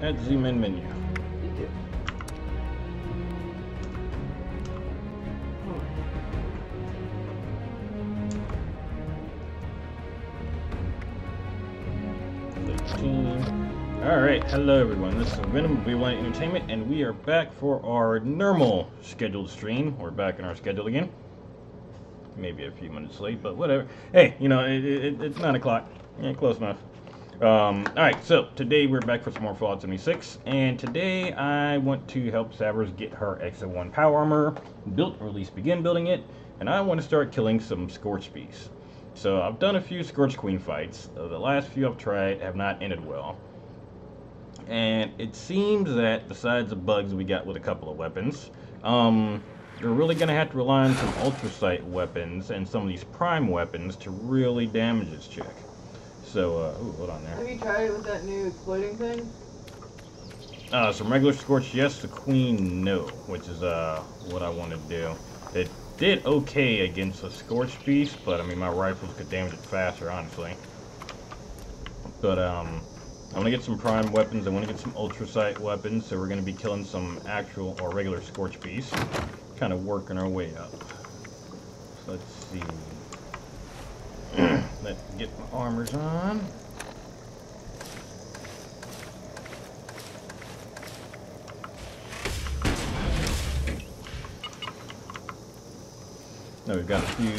at zoom in menu. Thank you. Alright, hello everyone, this is Venom of V1 Entertainment, and we are back for our normal scheduled stream. We're back in our schedule again. Maybe a few minutes late, but whatever. Hey, you know, it's 9 o'clock. Yeah, close enough. Alright, so today we're back for some more Fallout 76, and today I want to help Savvers get her Exo-1 power armor built, or at least begin building it, and I want to start killing some scorched beasts. So I've done a few Scorched Queen fights. The last few I've tried have not ended well. And it seems that besides the bugs we got with a couple of weapons, they're really going to have to rely on some ultrasight weapons and some of these prime weapons to really damage this chick. So, ooh, hold on there. Have you tried it with that new exploding thing? Some regular Scorched, yes. The Queen, no. Which is, what I want to do. It did okay against a Scorched beast, but, I mean, my rifles could damage it faster, honestly. But, I want to get some prime weapons. I want to get some ultrasight weapons, so we're going to be killing some actual or regular Scorched beasts. Kind of working our way up. So let's see. Let's get my armors on. Now we've got a few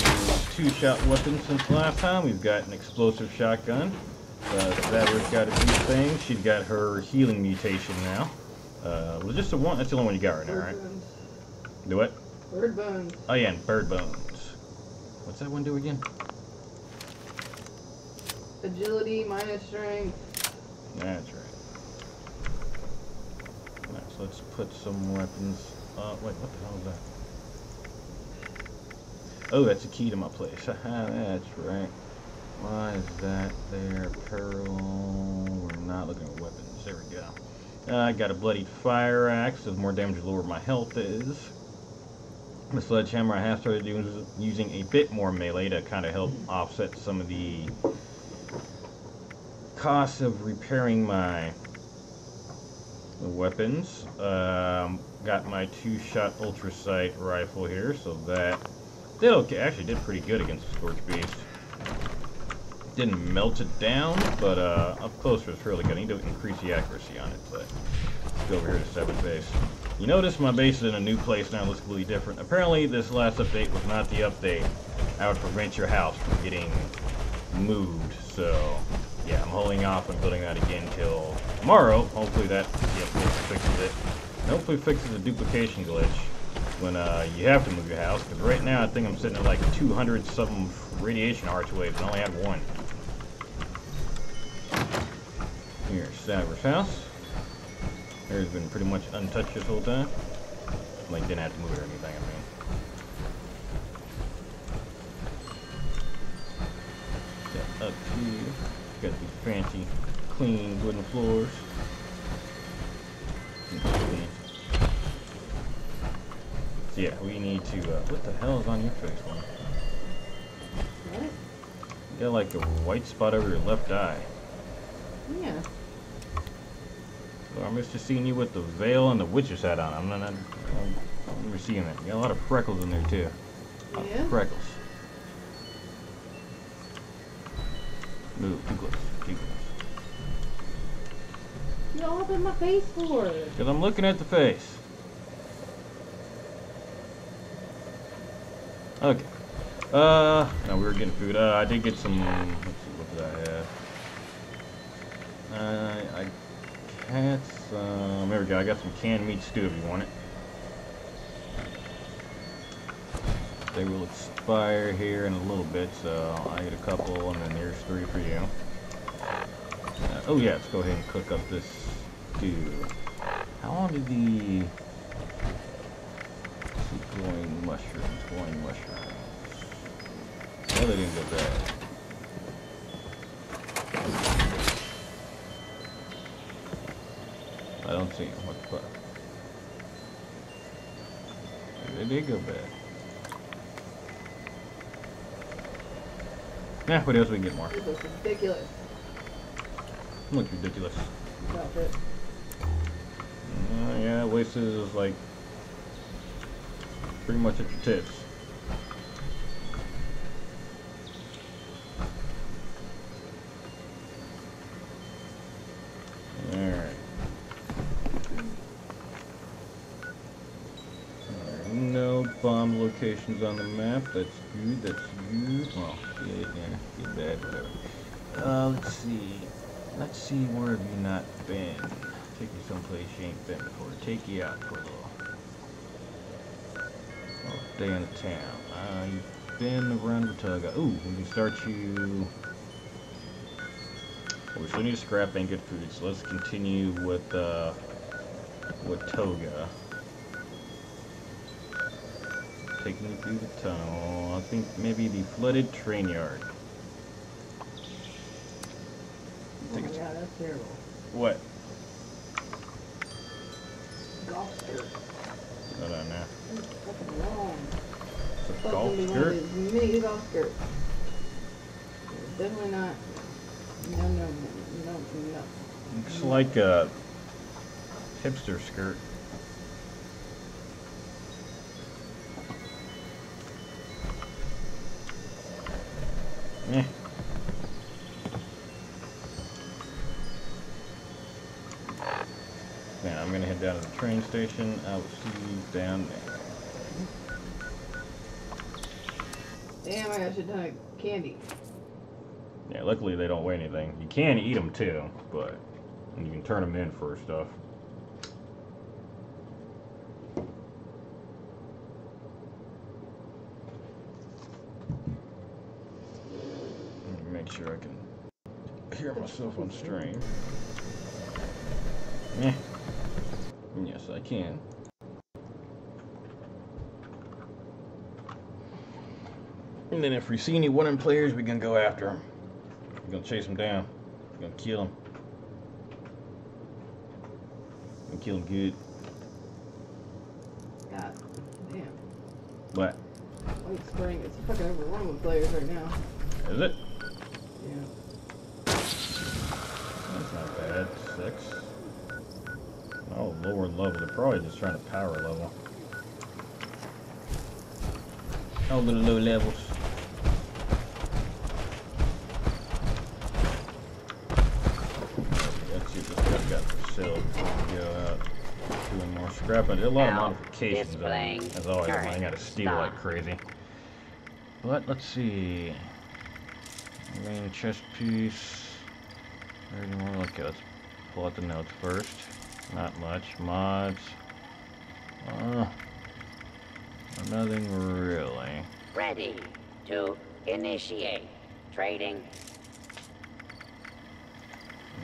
two-shot weapons since last time. We've got an explosive shotgun. Savvers got a few things. She's got her healing mutation now. Was just the one? That's the only one you got right now, right? Bones. Do what? Bird bones. Oh yeah, and bird bones. What's that one do again? Agility minus strength. That's right. Alright, so let's put some weapons. Wait, what the hell is that? Oh, that's a key to my place. That's right. Why is that there? Peril. We're not looking at weapons. There we go. I got a bloodied fire axe. Does more damage the lower my health is. The sledgehammer, I have started using a bit more melee to kind of help offset some of the costs of repairing my weapons. Got my two-shot ultrasight rifle here, so that did okay. Actually, did pretty good against the Scorched Beast. Didn't melt it down, but up close was really good. I need to increase the accuracy on it, but let's go over here to Savvers base. You notice my base is in a new place now. It looks completely different. Apparently, this last update was not the update that would prevent your house from getting moved. So, yeah, I'm holding off on building that again till tomorrow. Hopefully that fixes it. And hopefully fixes the duplication glitch when you have to move your house. Because right now, I think I'm sitting at like 200-something radiation arch waves and I only had one. Here's Savvers' house. There's been pretty much untouched this whole time. Like, didn't have to move it or anything, I mean. Got up here. Got these fancy, clean wooden floors. So yeah, we need to, what the hell is on your face, man? What? You got like a white spot over your left eye. Yeah. So I'm just seeing you with the veil and the witch's hat on. I'm never seeing that. You got a lot of freckles in there too. Yeah? Freckles. Move, too close, too close. You all up in my face for it. Because I'm looking at the face. Okay. No, we were getting food. I did get some, let's see, what did I have? I had some, there we go, I got some canned meat stew if you want it. They will expire here in a little bit, so I get a couple, and then there's 3 for you. Oh yeah, let's go ahead and cook up this stew. How long did the glowing mushrooms, Oh, they didn't go bad. I don't see them. What the fuck? They did go bad. Yeah, what else we can get more? This looks ridiculous. Looks ridiculous. Stop it. Yeah, wasted is like pretty much at your tips. Alright. No bomb locations on the map. That's good. That's good. Well, yeah, get that, whatever. Let's see. Let's see, where have you not been? Take you someplace you ain't been before. Take you out for a little day in the town. You've been around Watauga. Ooh, we can start you. Well, we still need scrap and good food, so let's continue with Watauga. Taking you through the tunnel. I think maybe the flooded train yard. Oh my god, that's terrible. What? Golf skirt. Hold on now. That's fucking long. It's a Supposed golf to be one of skirt? these mini golf skirts. It's definitely not. No. Looks like a hipster skirt. Eh. Now I'm gonna head down to the train station. I will see you down there. Damn, I got shit ton of candy. Yeah, luckily they don't weigh anything. You can eat them too, but you can turn them in for stuff. Let me make sure I can hear myself on stream. Yeah. Yes, I can. And then if we see any wooden players, we can go after them. We're gonna chase them down. We're gonna kill them. We're gonna kill them good. God damn. What? White Spring, it's fucking overrun with players right now. Is it? Yeah. That's not bad. 6. Oh, lower level. They're probably just trying to power level. Oh, little low levels. Let's see what this guy's got for sale. Go out doing more scrap. But a lot of modifications. As always, I'm learning how to steal like crazy. But let's see. Main chest piece. Okay, let's pull out the notes first. Not much. Mods. Nothing really. Ready to initiate trading.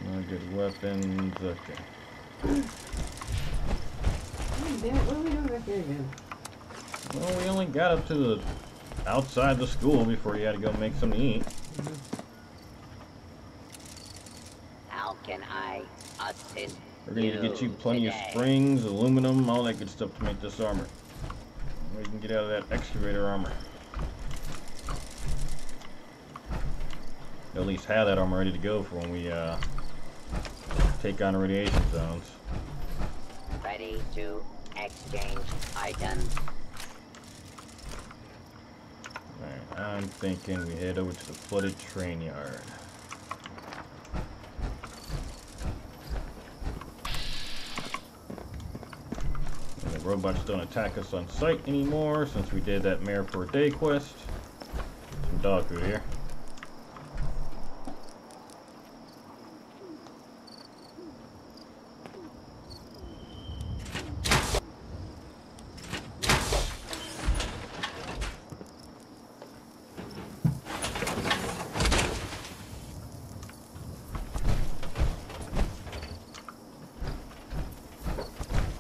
No good weapons. Okay. Oh, damn it, what are we doing back here again? Well, we only got up to the outside the school before you had to go make something to eat. How can I assist? We're going to get you plenty of springs, aluminum, all that good stuff to make this armor. We can get out of that excavator armor. At least have that armor ready to go for when we take on radiation zones. Ready to exchange items. Alright, I'm thinking we head over to the flooded train yard. Robots don't attack us on sight anymore since we did that Mayor for a Day quest. Some dog food here.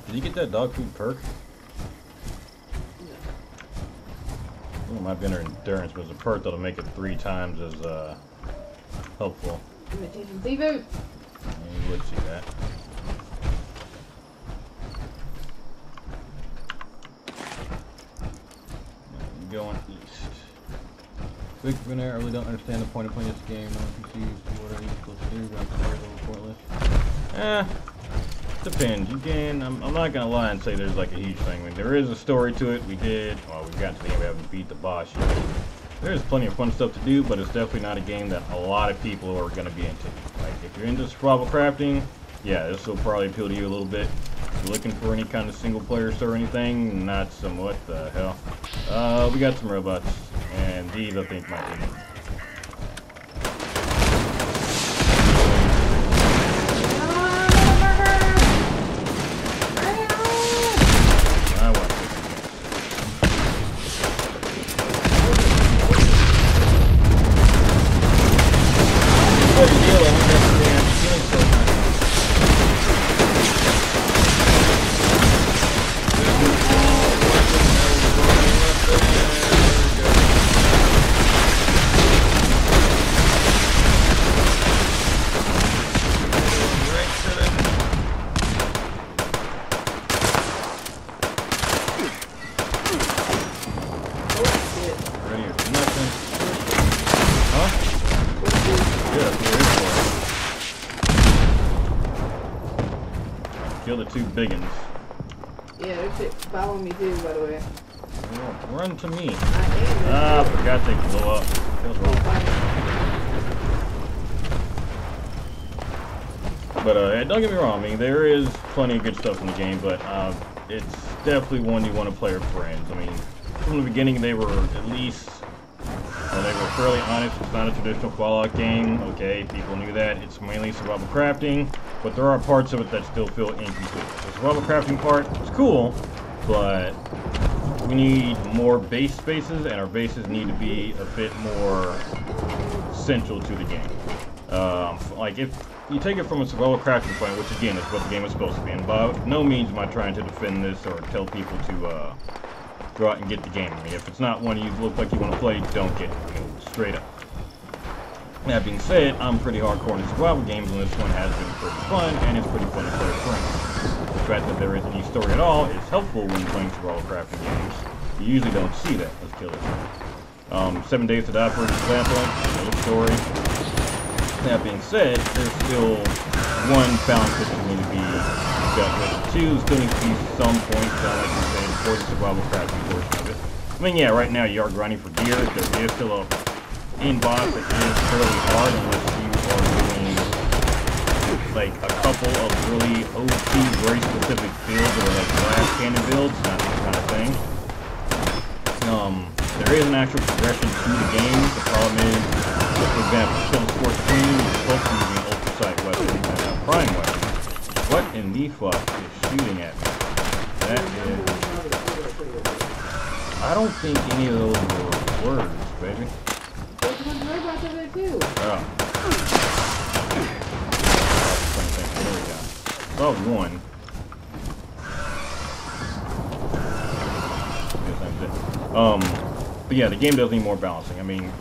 Did you get that dog food perk? Well, it might be under endurance, but it's a perk that'll make it 3 times as helpful. Imitation seafood! Yeah, you would see that. I'm going east. Quick for there, I really don't understand the point of playing this game. No one confused what are you supposed to do? I'm very little pointless. Depends. You can. I'm not gonna lie and say there's like a huge thing. I mean, there is a story to it. We got to the end. We haven't beat the boss yet. There's plenty of fun stuff to do, but it's definitely not a game that a lot of people are gonna be into. Like, if you're into survival crafting, yeah, this will probably appeal to you a little bit. If you're looking for any kind of single player story or anything, not some what the hell. We got some robots, and these I think might be. Kill the two big ones. Yeah, they're following me too, by the way. Well, run to me. I forgot they blew up. Feels wrong. But don't get me wrong, I mean, there is plenty of good stuff in the game, but it's definitely one you want to play with friends. I mean, from the beginning they were at least, well, they were fairly honest. It's not a traditional Fallout game, okay, people knew that. It's mainly survival crafting, but there are parts of it that still feel incomplete. The survival crafting part is cool, but we need more base spaces, and our bases need to be a bit more central to the game. Like, if you take it from a survival crafting point, which again is what the game is supposed to be, and by no means am I trying to defend this or tell people to go out and get the game. I mean, if it's not one you look like you want to play, don't get it. I mean, straight up. That being said, I'm pretty hardcore in survival games, and this one has been pretty fun, and it's pretty fun to play with friends. The fact that there isn't any story at all is helpful when playing survival crafting games. You usually don't see that. Let's kill this. 7 Days to Die, for example, no story. That being said, there's still one balance that you need to be dealt with. Two, still needs to be some points, like you said, for the survival crafting portion of it. I mean, yeah, right now you are grinding for gear. There is still a in-boss that is fairly hard unless you are doing like a couple of really OP, very specific builds or like glass cannon builds, not that kind of thing. There is an actual progression to the game. The problem is, for example, still scorched green, you're supposed to be using ultrasight weapons and a prime weapon. What in the fuck is shooting at me? That is... I don't think any of those were words, baby. There's one robot over there too. Oh. There we go. That was one. But yeah, the game does need more balancing. I mean,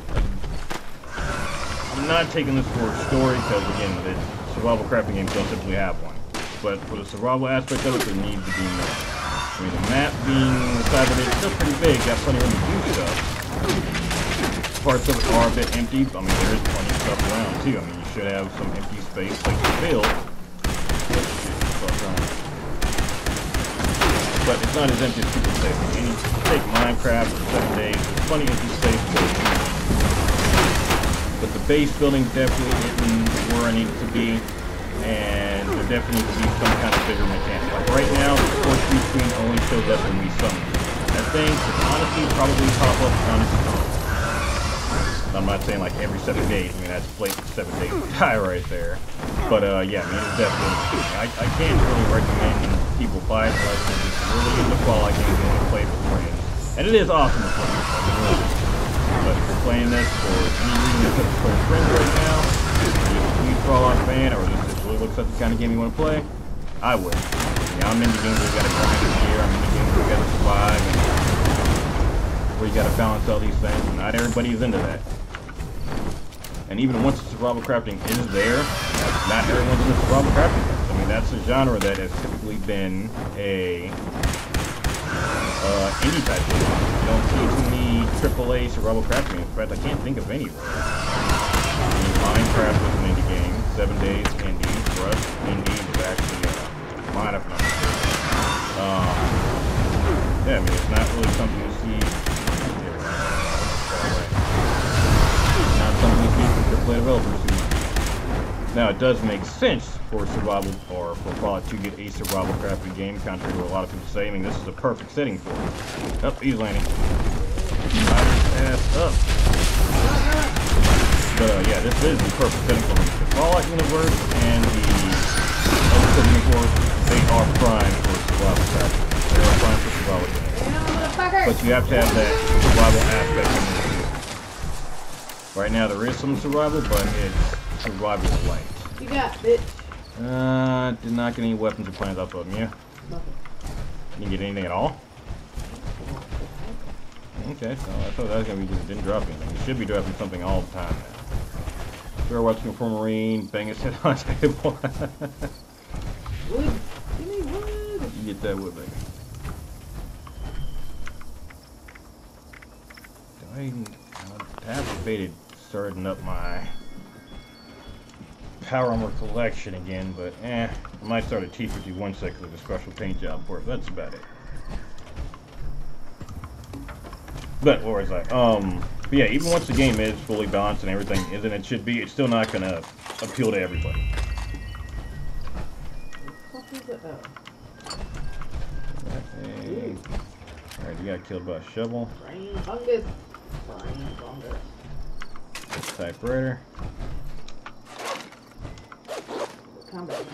I'm not taking this for a story because, again, the survival crafting games don't typically have one. But for the survival aspect of it, there needs to be more. I mean, the map being the size of it is still pretty big, got plenty of room to do stuff. Parts of it are a bit empty. I mean, there is plenty of stuff around, too. I mean, you should have some empty space like you build. But it's not as empty as people say. I mean, take Minecraft for 7 days, there's plenty of empty space. But the base building definitely isn't where I need it to be, and there definitely needs to be some kind of bigger mechanic. Like right now, the force screen only shows up when we summon. That thing could honestly probably pop up on its own. I'm not saying like every 7 days. I mean, that's blatant 7 days to die right there. But yeah, I mean, it's definitely. I can't really recommend people buy it unless they're just really into Fallout games and want to play with friends. And it is awesome to play with friends. But if you're playing this for any reason except for friends right now, if you're a huge Fallout fan, or this really looks like the kind of game you want to play, I would. Yeah, I'm into games where you gotta grind in here, I'm into games where you gotta survive, and where you gotta balance all these things, and not everybody is into that. And even once the survival crafting is there, not everyone's into survival crafting. I mean, that's a genre that has typically been a indie type game. You don't see too many AAA survival crafting. In fact, I can't think of any. I mean, Minecraft was an indie game. 7 Days indie. Rust indie was actually Now, it does make sense for survival, or for Fallout to get a survival crafted game, contrary to what a lot of people say. I mean, this is a perfect setting for it. Oh, he's landing. Ass up. But yeah, this is the perfect setting for the Fallout universe and the other universe. They are primed for survival crafting. They are primed for survival games. But you have to have that survival aspect in it. Right now, there is some survival, but it's survival light. You got, bitch. Did not get any weapons or plans off of them, yeah? Nothing. You didn't get anything at all? Okay, so I thought that was gonna be just didn't drop anything. You should be dropping something all the time now. Fair weapons for Marine, bang his head on table. Wood. Give me wood. You get that wood, baby. I have debated starting up my power armor collection again, but I might start a T-51 set with a special paint job for it. That's about it. But what was I? But yeah, even once the game is fully balanced and everything is and it should be, it's still not gonna appeal to everybody. What is it? Alright, you got killed by a shovel. Brain fungus. Brain fungus. Typewriter. Combat.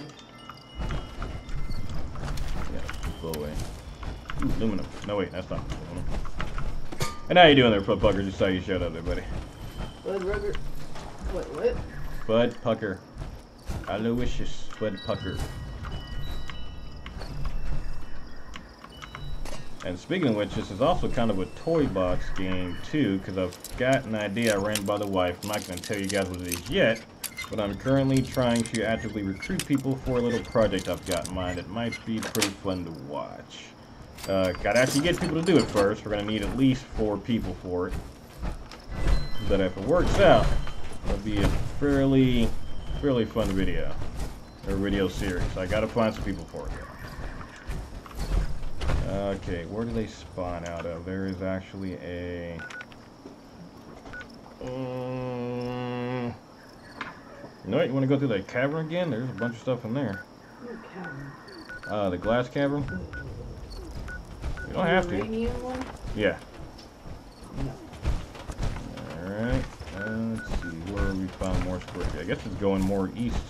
Yeah, blow away. Ooh, aluminum. No wait, that's not aluminum. And how you doing there, Bud Pucker? Just saw you showed up there, buddy. Bud Rugger. What? Bud Pucker. Aloysius Bud Pucker. And speaking of which, this is also kind of a toy box game too, because I've got an idea I ran by the wife. I'm not going to tell you guys what it is yet, but I'm currently trying to actively recruit people for a little project I've got in mind that might be pretty fun to watch. Gotta actually get people to do it first. We're going to need at least 4 people for it. But if it works out, it'll be a fairly fun video. Or video series. I gotta find some people for it though. Okay, where do they spawn out of? There is actually a... You know what? You want to go through the cavern again? There's a bunch of stuff in there. Cavern. The glass cavern? You don't have to. One? Yeah. No. Alright. Let's see. Where we found more scorched. I guess it's going more east.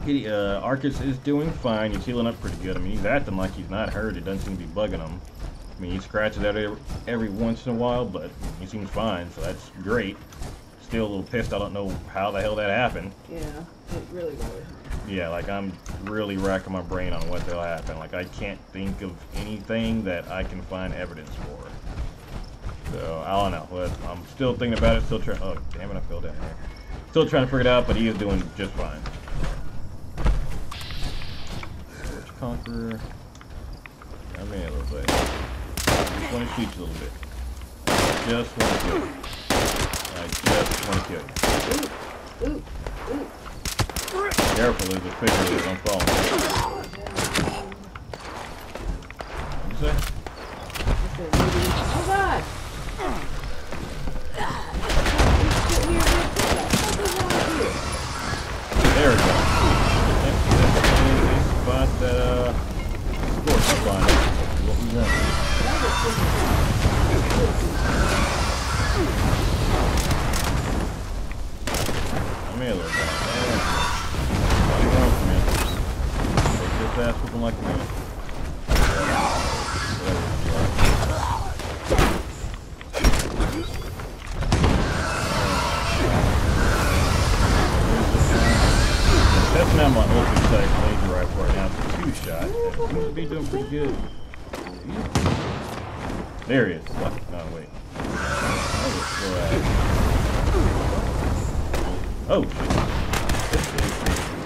Arcus is doing fine. He's healing up pretty good. I mean, he's acting like he's not hurt. It doesn't seem to be bugging him. I mean, he scratches out every once in a while, but he seems fine, so that's great. Still a little pissed. I don't know how the hell that happened. Yeah, it really bothers me. Yeah, like I'm really racking my brain on what that'll happen. Like I can't think of anything that I can find evidence for. So I don't know. But I'm still thinking about it. Still trying. Oh damn it! I fell down there. Still trying to figure it out, but he is doing just fine. Conqueror. I mean a little bit. Just want to shoot you a little bit. Just want to kill you. I just want to kill you. Ooh. Careful, there's a figure that don't fall. What'd you say? Oh god! There we go. Spot that scorched up on it. What we want. I'm here a little bit. What do you want from me? Take this ass whooping like a man. Testing out my open sight laser rifle right now. It's a 2-shot. It seems to be doing pretty good. There he is. What? No, wait. Oh, shit.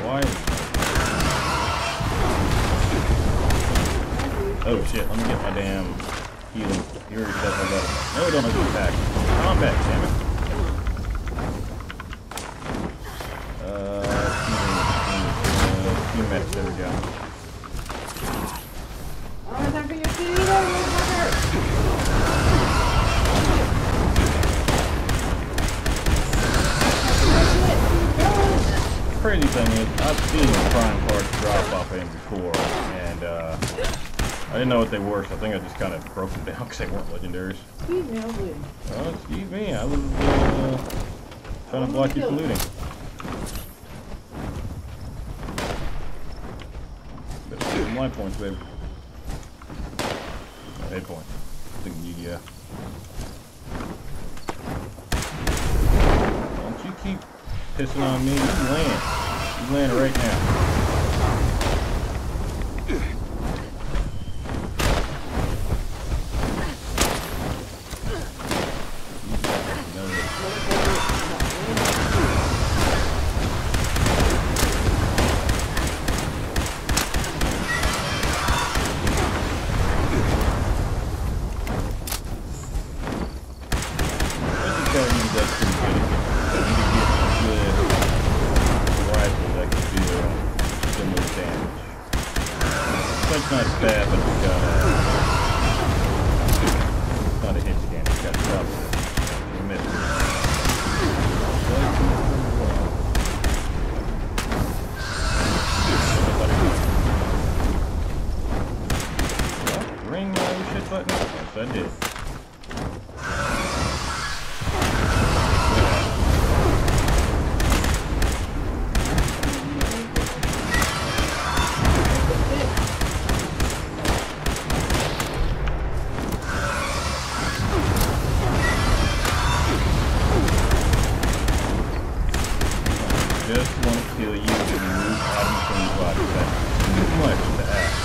Why? Oh, shit. Let me get my damn healing. You already said I got it. No, don't have to attack. Combat, damn it. Medics, there we go. Oh, time for your shitty motherfucker! crazy thing is, I've seen prime cards drop off of him before, and I didn't know what they were, so I think I just kind of broke them down because they weren't legendaries. Excuse me, I was looting. Oh, excuse me, I was trying to block you from looting. Better get some life points, baby. Oh, hit points. I think yeah. Don't you keep pissing on me. You land. You land right now. It's not bad, but it's got it's not a hit scan. It's got trouble. You missed it. Ring my shit button. Yes, I did. Just want to kill you and remove items from your body. That's too much to ask.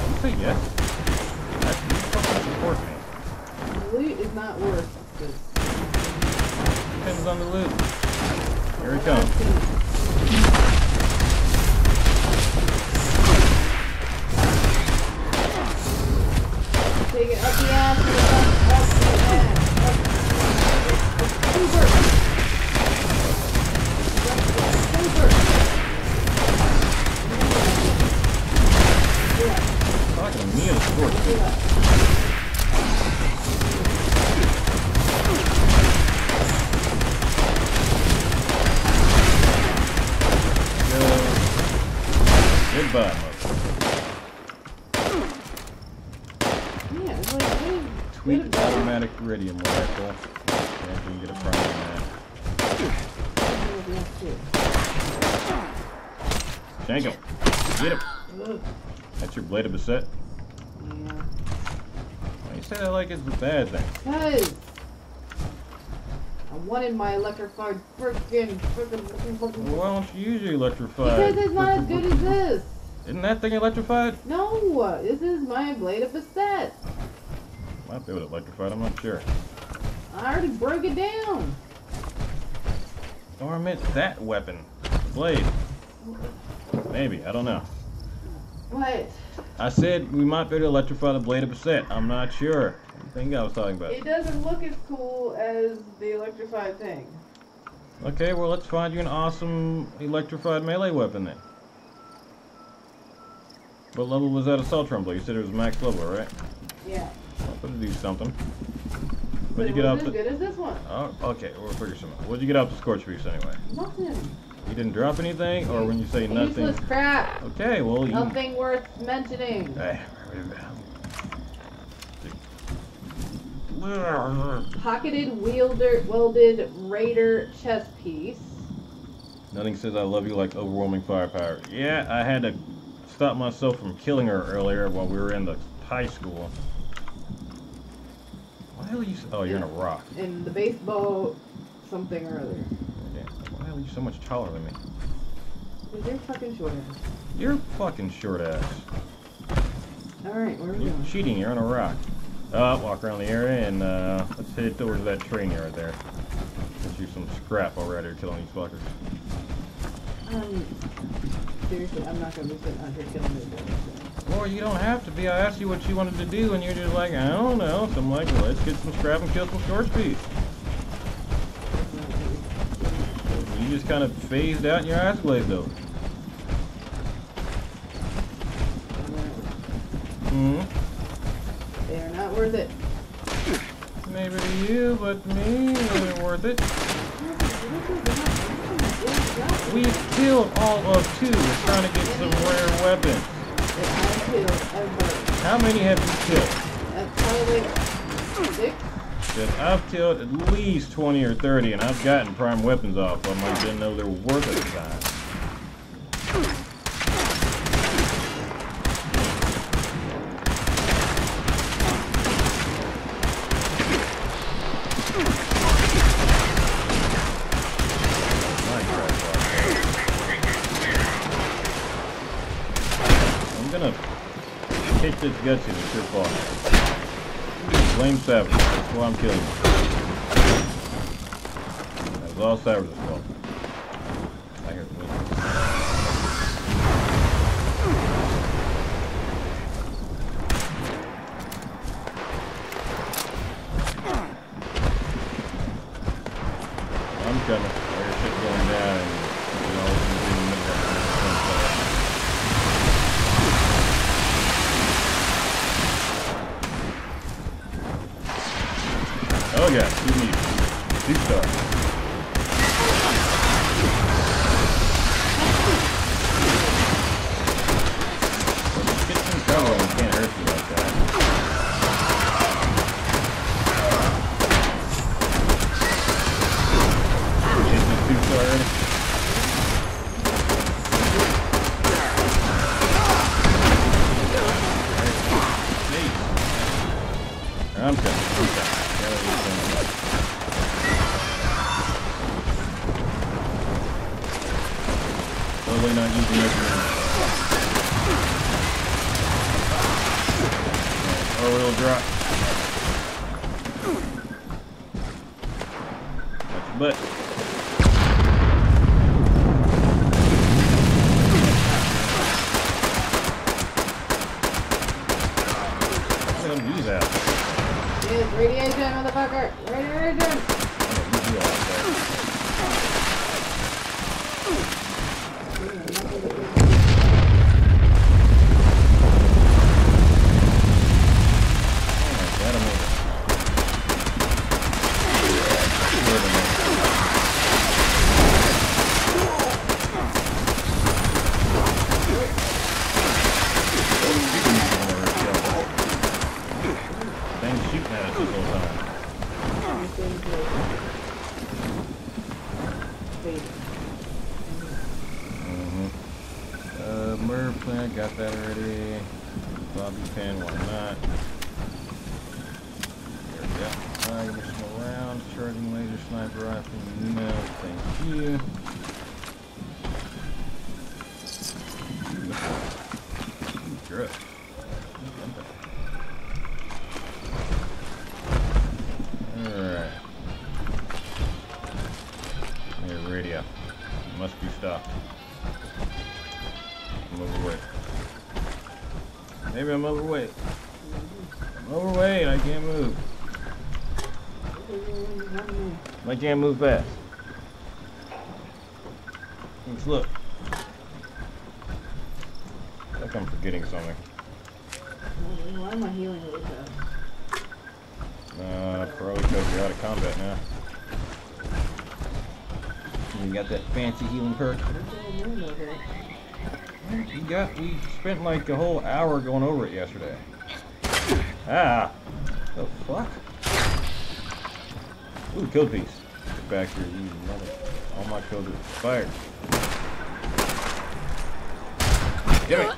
You say yes. That's you fucking support me. The loot is not worth this. Depends on the loot. Here it comes. Take it up the ass, up the ass, up. Super. Talking to me as a scorched. Goodbye, Yeah, it's like, Tweak automatic iridium rifle. And we can get a price on that. Shank him. Get him. Ugh. That's your blade of beset. Yeah. Why you say that like it's a bad thing? Because I wanted my electrified freaking. Well, why don't you use your electrified? Because it's not as good as this. Isn't that thing electrified? No, this is my blade of beset. Might be able to electrified, I'm not sure. I already broke it down. Or I meant that weapon. The blade. Maybe, I don't know. What? I said we might be able to electrify the blade of beset. I'm not sure. What do you think I was talking about? It doesn't look as cool as the electrified thing. Okay, well let's find you an awesome electrified melee weapon then. What level was that assault trump? You said it was max level, right? Yeah. I'll put it to do something. But What'd it you get wasn't up as good as this one. Oh, okay, we'll figure something out. What'd you get off the scorched beast anyway? Nothing. You didn't drop anything, or when you say nothing? Useless crap. Okay, well you. Nothing worth mentioning. Hey. Pocketed welded raider chest piece. Nothing says I love you like overwhelming firepower. Yeah, I had to stop myself from killing her earlier while we were in the high school. Why the hell are you? Oh, you're in a rock. In the baseball something or other. Yeah. Why the hell are you so much taller than me? Because you're fucking short ass. You're fucking short ass. Alright, where are we You're going? cheating. You're on a rock. Walk around the area and let's head towards that train yard there. Get you some scrap while we're out here killing these fuckers. Seriously, I'm not gonna be sitting out here killing these guys. Well, you don't have to be. I asked you what you wanted to do, and you're just like, I don't know. So I'm like, well, let's get some scrap and kill some scorched beast. You just kind of phased out and your eyes glazed over. Hmm. They are not worth it. Maybe to you, but to me, they're worth it. We've killed all of 2. We're trying to get some rare weapons. How many have you killed? Probably 6. Because I've killed at least 20 or 30, and I've gotten prime weapons off them. I didn't know they were worth it at the time. I'm gonna kick this gutsy with your fault. Blame Savvers. That's why I'm killing you. That was all Savvers' fault. I hear it. I'm coming. There's shit going down, and you know, in the middle of it. Oh yeah, 2 meters. 2 stars. Get some cover and it can't hurt you like that. Is this 2 star already? I'm coming. Totally not using it. Oh, it'll drop. That's butt. What the these out? Yes, radiation, motherfucker! Radiation! Murph plant, got that already. Bobby pin, why not? There we go. Give me some rounds. Charging laser sniper rifle. No, thank you. Good. Alright. Here, radio. Must be stopped. I'm overweight. Maybe I'm overweight. I'm overweight, I can't move. I can't move fast. Let's look. I think I'm forgetting something. Why am I healing really fast? Probably because you're out of combat now. You got that fancy healing perk. We spent like a whole hour going over it yesterday. Ah! The fuck? Ooh, kill piece. Get back here, you mother. All my kills are expired. Give it!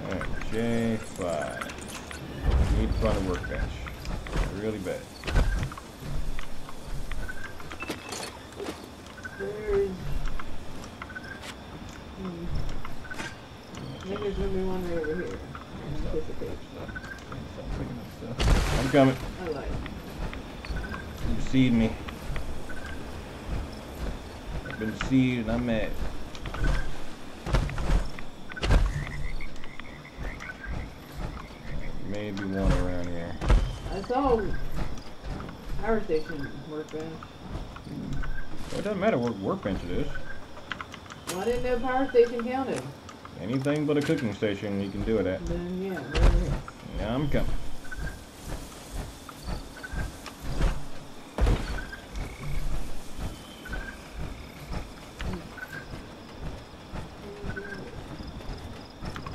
Alright, J5. Need to find a workbench. Really bad. Maybe there's gonna be one right over here. I'm coming. I like it. You seed me. I've been seeded and I'm mad. Maybe one around here. I saw power station workbench. Well, it doesn't matter what workbench it is. Well, I didn't know power station counted. Anything but a cooking station you can do it at. Then yeah, right here. Yeah, I'm coming.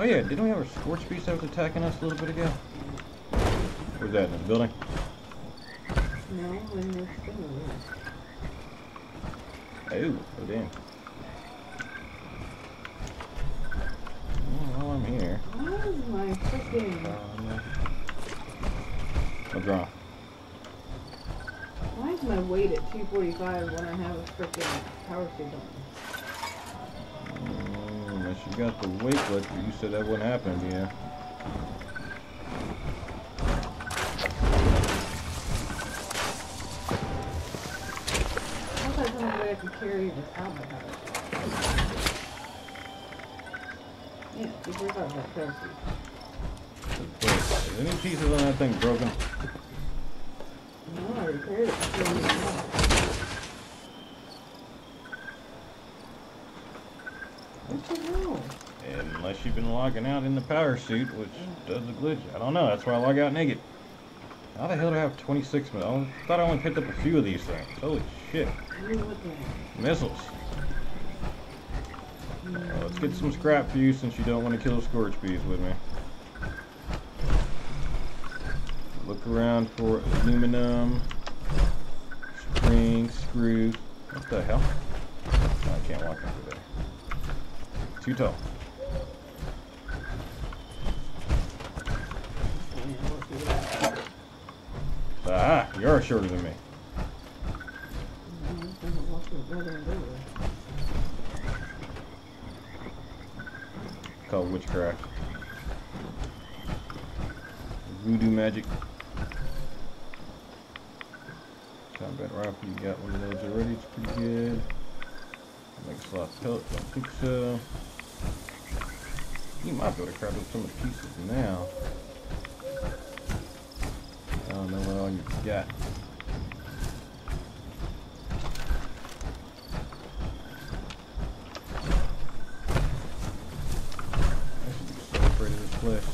Oh yeah, didn't we have a scorched beast that was attacking us a little bit ago? Where's that, in the building? No, in this thing. Oh damn. Well, while I'm here. Why is my freaking... What's wrong? Why is my weight at 245 when I have a freaking power suit on? Unless you got the weight lift, you said that wouldn't happen, yeah. I thought there was no way I could carry this out my power suit. Yeah, 245 is that power suit. Is any pieces on that thing broken? No, I repaired it. What the hell? Unless you've been logging out in the power suit, which does a glitch. I don't know, that's why I log out naked. How the hell do I have 26 minutes? I thought I only picked up a few of these things. Holy shit. Missiles. Let's get some scrap for you since you don't want to kill scorched bees with me. Look around for aluminum, springs, screws. What the hell? Oh, I can't walk over there. Too tall. Ah, you're shorter than me. Called witchcraft. Voodoo magic. Combat rifle, you got one of those already, it's pretty good. Makes a lot of pellets, don't think so. You might be able to crab up some of the pieces now. I don't know what all you got. I should be so afraid of this place.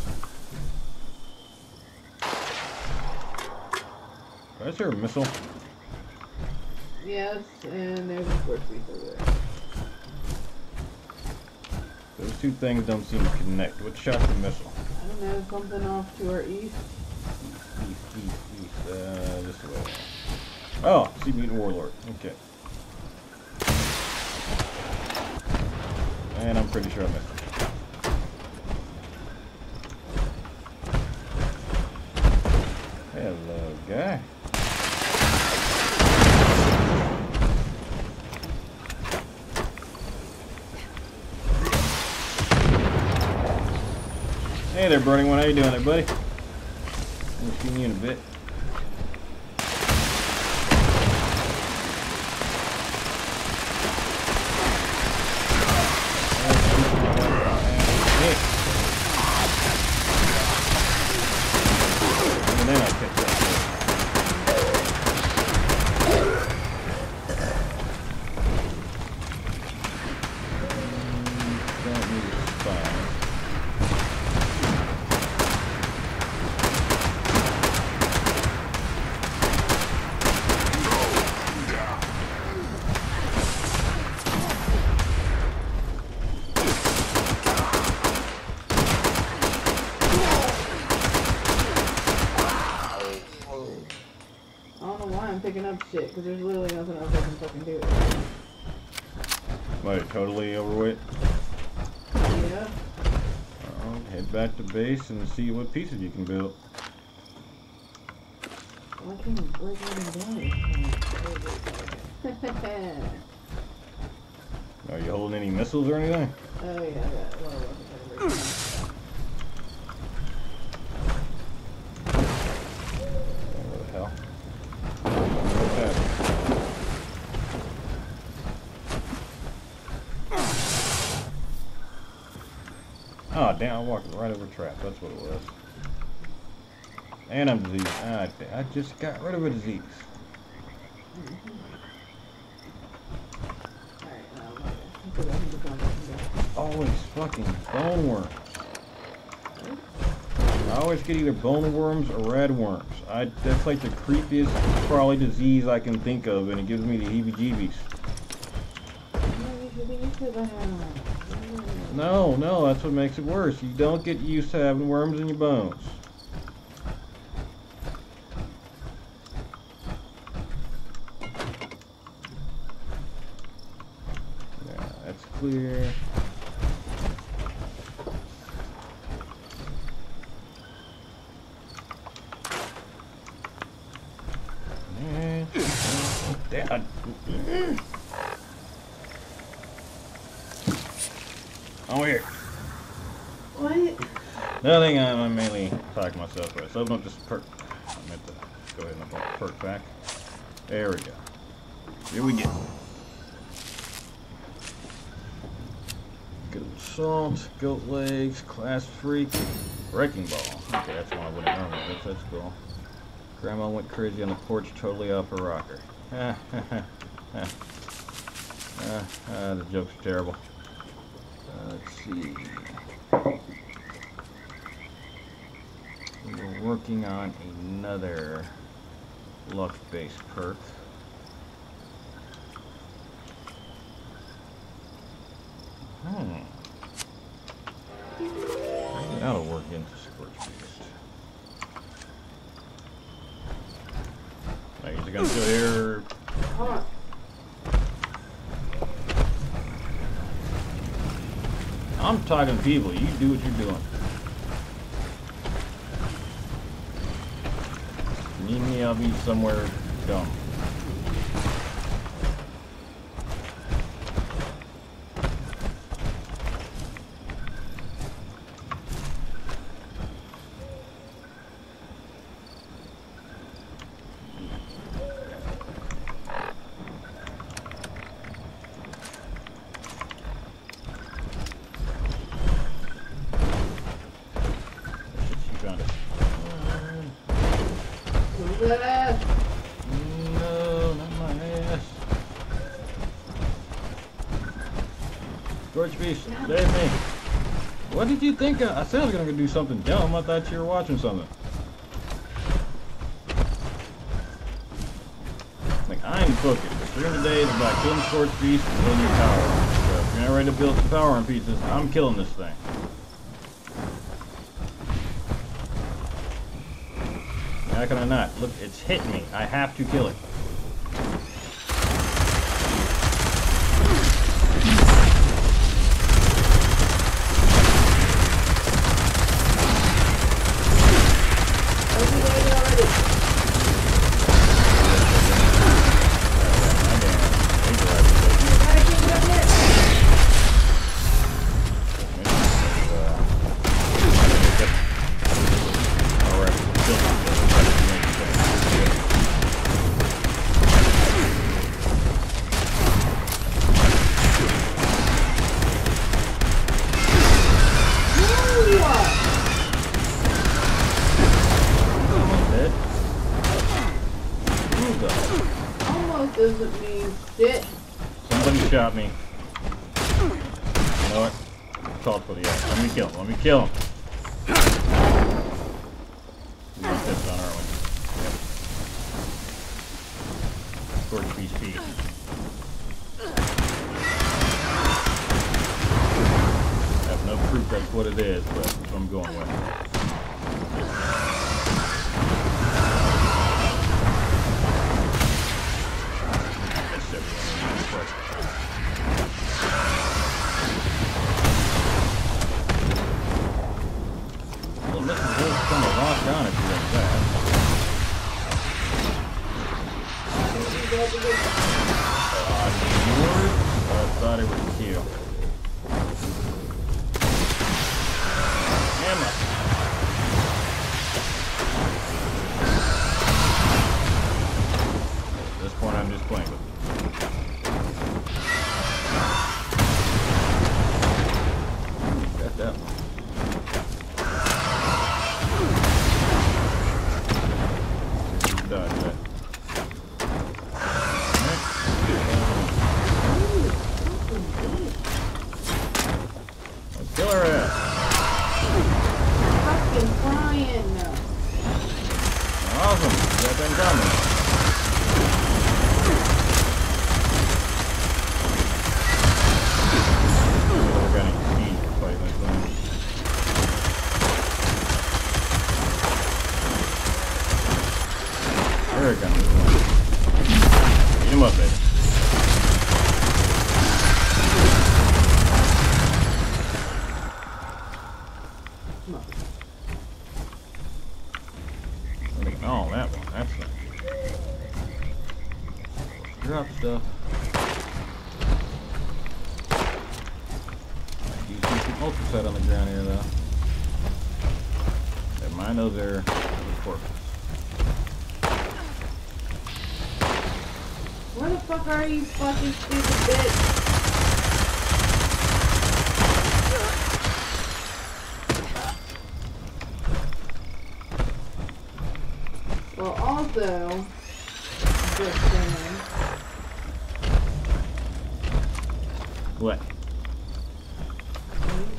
Is there a missile? Yes, and there's a scorched beast over there. Those two things don't seem to connect. What shot's the missile? I don't know, something off to our east. East. This way. Oh, Sea Mutant Warlord. Okay. And I'm pretty sure I missed it. Hello, guy. Hey there, Burning One. How you doing there, buddy? I'll see you in a bit. And then I picked up. Don't need a spine. Picking up shit because there's literally nothing else I can fucking do. Wait, totally overweight? Yeah. Head back to base and see what pieces you can build. Well, I can't break anything down. Are you holding any missiles or anything? Oh yeah, I got a lot of weapons I can break down. What the hell? Oh, damn, I walked right over a trap. That's what it was. And I'm diseased. I just got rid of a disease. Always fucking bone worms. I always get either bone worms or red worms. That's like the creepiest crawly disease I can think of, and it gives me the heebie-jeebies. No, no, that's what makes it worse. You don't get used to having worms in your bones. Yeah, that's clear. Dad. Oh, here. What? Nothing, I'm mainly talking myself right. So open up this perk. I meant to go ahead and open up the perk pack. There we go. Here we go. Good salt, goat legs, class freak, wrecking ball. Okay, that's one I wouldn't normally get. That's cool. Grandma went crazy on the porch, totally off her rocker. The jokes are terrible. Let's see. We're working on another luck-based perk. That'll work into scorched beast. Like, is it gonna go here? Huh. I'm talking to people. You do what you're doing. Need me, I'll be somewhere dumb. No, not my ass. Scorched beast, save me. What did you think? I said I was gonna do something dumb. I thought you were watching something. Like, I'm focused. The stream today is about killing scorched beast and building your power. So if you're not ready to build some power on pieces, I'm killing this thing. How can I not? Look, it's hitting me. I have to kill it. Doesn't mean shit. Somebody shot me. You know what? Called for the axe. Let me kill him. Let me kill him. We got this on, aren't we? Yep. Scorched beast piece. I have no proof that's what it is, but that's what I'm going with. Down if you like that. I thought it was cute. Damn it. At this point, I'm just playing with it. Got that one. Kill her ass. Fucking flying. Awesome. Got that coming. him up, baby. Come on. Oh, that one. That's it. Drop stuff. You see some ultraset on the ground here, though. Never mind, those are corpses. Where the fuck are you, fucking stupid bitch? Well, also, just saying. What?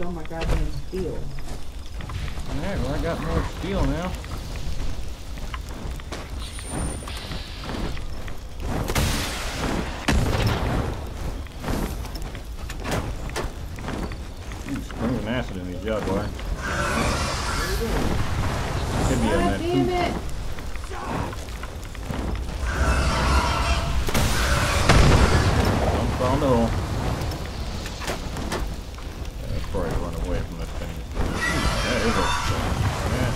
Oh my goddamn steel. Alright, well I got more steel now. Spraying acid in these jaguars. Could be on that Damn poop. it! Don't fall in the hole. That's probably run away from this thing. That is a yeah.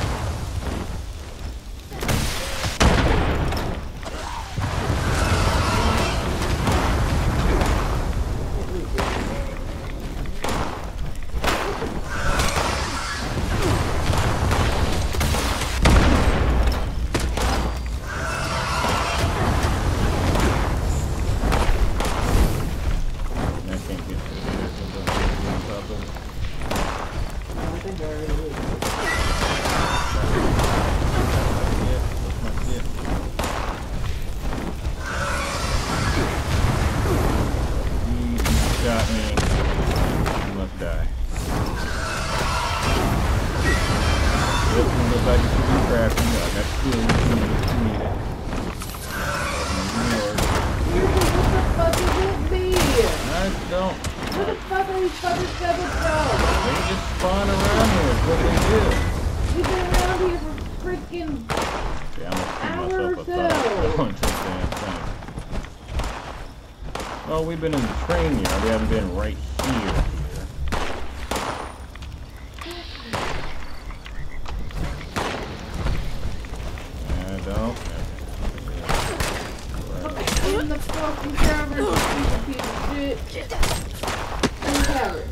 Well, we've been in the train yard. We haven't been right here. I don't. In the fucking cavern, you piece of shit. In the cavern.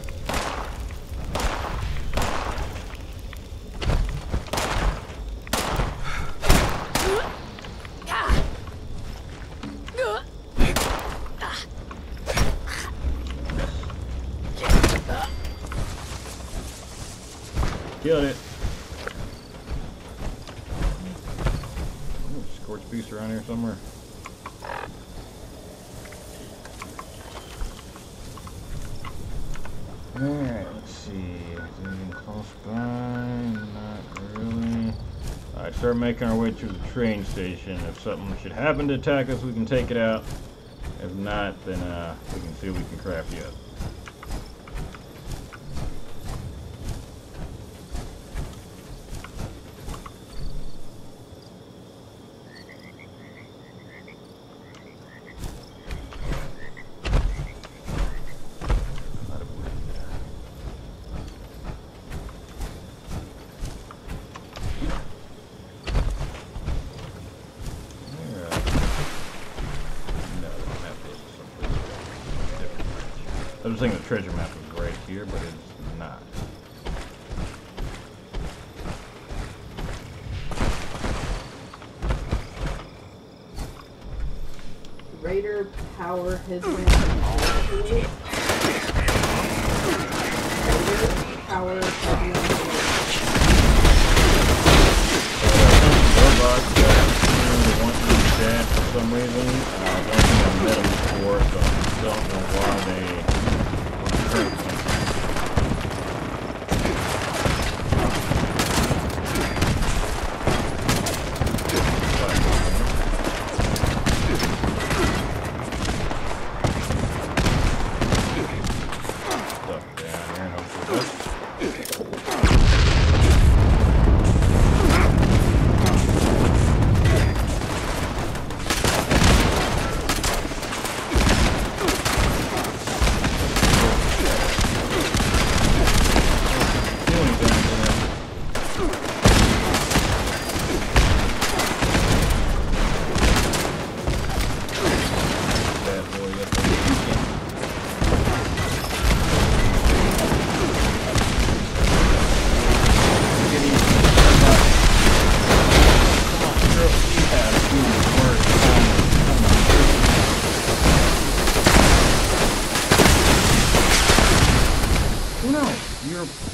Killed it. Scorched beast around here somewhere. Alright, let's see. Is anything close by? Not really. Alright, start making our way to the train station. If something should happen to attack us, we can take it out. If not, then we can see what we can craft yet. I was thinking the treasure map was right here, but it's not. Raider power headlamp. Raider power headlamp. Robots that want to be dead for some reason. One thing I've met them before, so I don't know why they hurt me.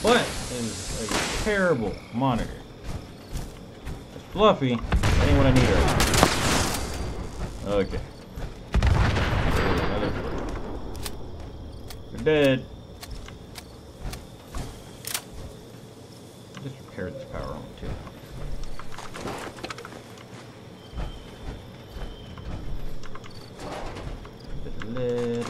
But it is a terrible monitor. It's fluffy. That ain't what I need right now. Okay. You're dead. Just repair this power on too. Bit of lead.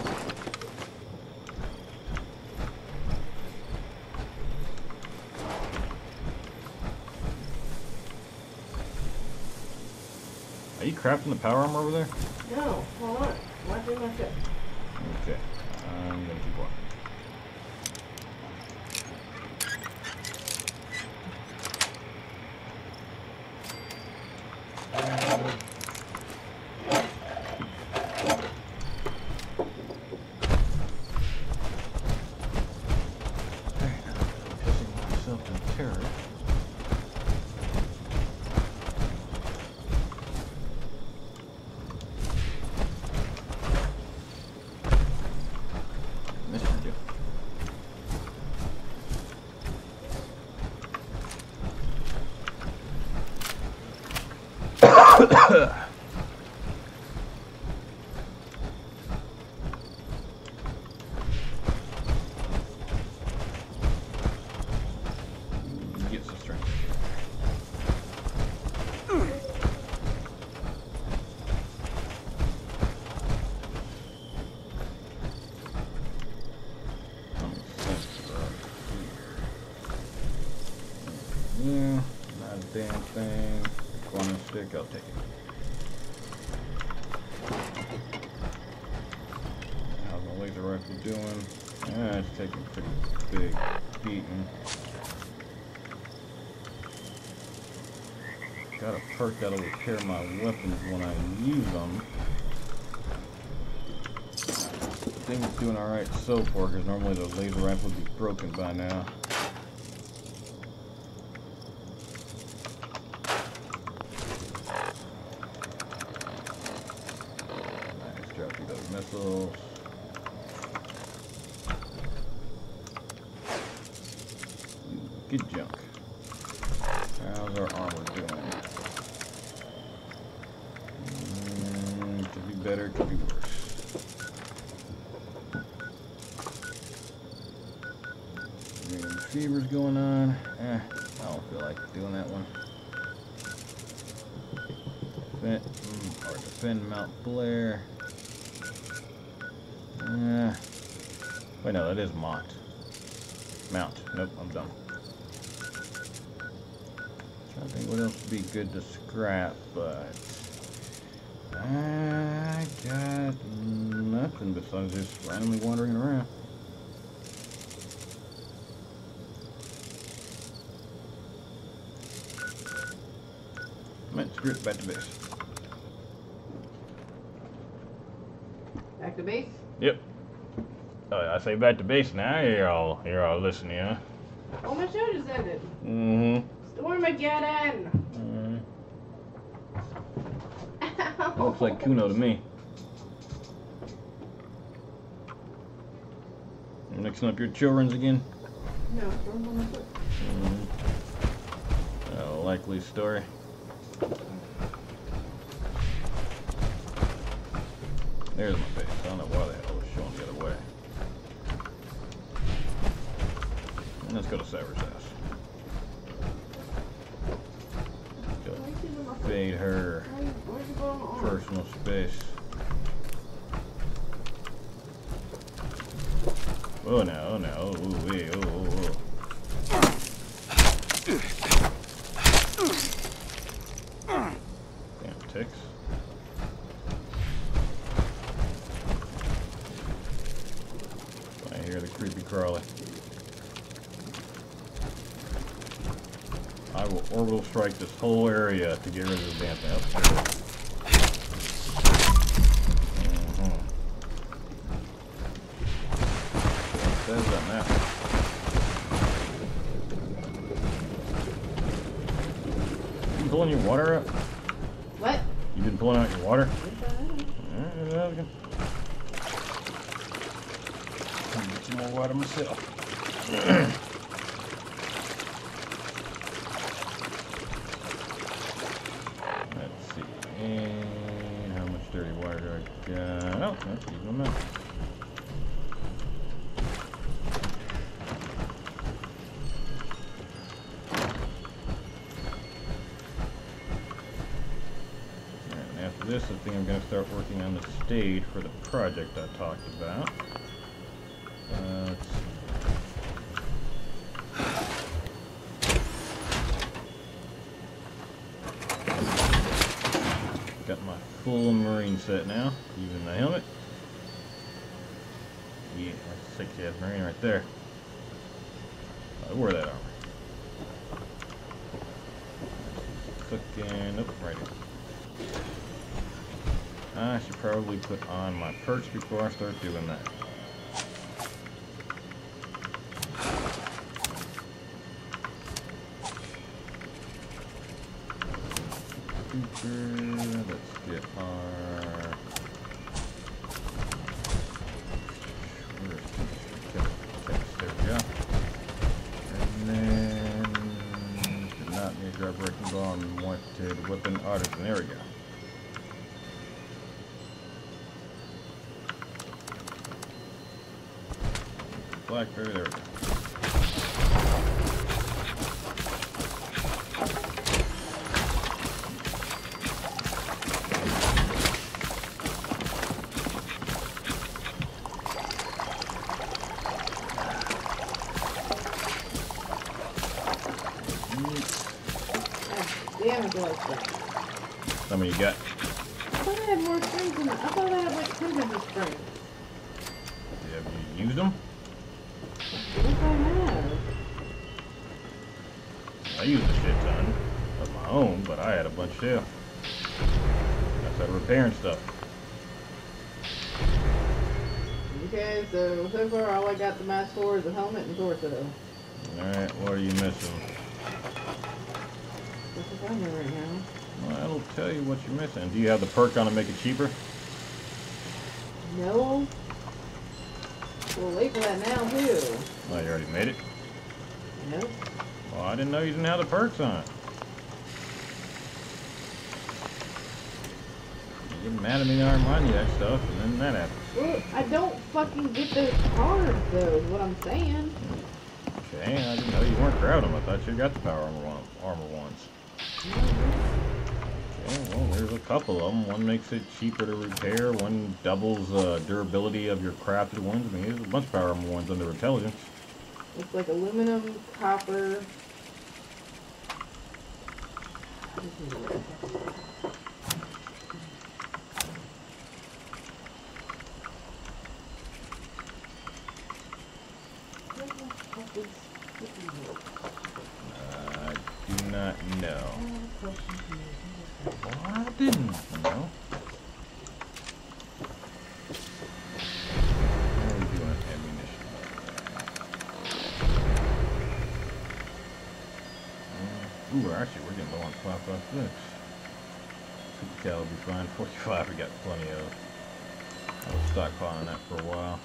Are you crafting the power armor over there? No, hold on. Watch it, watch it. Okay. I'm gonna keep walking. Pissing myself in terror. Get some strength. Yeah, not a damn thing. Corner stick, I'll take it. How's my laser rifle doing? Yeah, it's taking a pretty big beating. Got a perk that'll repair my weapons when I use them. I think it's doing alright so far, because normally the laser rifle would be broken by now. Nice, drop through those missiles. Good junk. How's our armor doing? Could be better, could be worse. Fever's going on. I don't feel like doing that one. Defend Mount Blair. Wait, no, that is Mount. Nope, I'm done. Trying to think what else would be good to scrap, but I got nothing besides just randomly wandering around. Screw it, back to base. Back to base? Yep. I say back to base now. You're all listening, huh? Oh, my show just ended. Mm-hmm. Stormageddon! Looks like Kuno to me. You mixing up your children's again? No, storm on my foot. Likely story. There's my base. I don't know why the hell it was showing the other way. And let's go to Savvers' house. Go invade her personal space. Oh no, oh no, ooh wee, oh. Damn ticks. I hear the creepy crawly. I will orbital strike this whole area to get rid of this damn thing. It says on that. You pulling your water out? What? You been pulling out your water? Get some more water myself. Oh, that's even a map. Alright, and after this, I think I'm going to start working on the stage for the project I talked about. Let's see. Got my full marine set now, even the helmet. Yeah, that's a sexy ass marine right there. I wore that armor. Clicking, nope, right here. I should probably put on my perks before I start doing that. Let's get our... There we go. And then... Did not need to grab breaking ball and wanted weapon artisan. There we go. Blackberry, there we go. Damn it, like that. How many you got? I thought I had more springs in it. I thought I had like hundreds of springs. Have you used them? Yes, I have. I used a shit ton of my own, but I had a bunch too. I started repairing stuff. Okay, so far all I got the mask for is a helmet and torso. Alright, what are you missing? That's what's on there right now. Well, it'll tell you what you're missing. Do you have the perk on to make it cheaper? No. We'll wait for that now too. Oh, you already made it? Nope. Well, I didn't know you didn't have the perks on it. You get mad at me and I remind you of that stuff, and then that happens. Well, I don't fucking get those cards though, is what I'm saying. Okay, I didn't know you weren't grabbing them. I thought you got the power armor ones. Okay, well, there's a couple of them. One makes it cheaper to repair. One doubles durability of your crafted ones. I mean, there's a bunch of power armor ones under intelligence. It's like aluminum, copper. I do not know. Well, I didn't know. How are we doing ammunition? Ooh, actually, we're getting low on 5.56. 50 cal will be fine. 45 we got plenty of. I was stockpiling that for a while.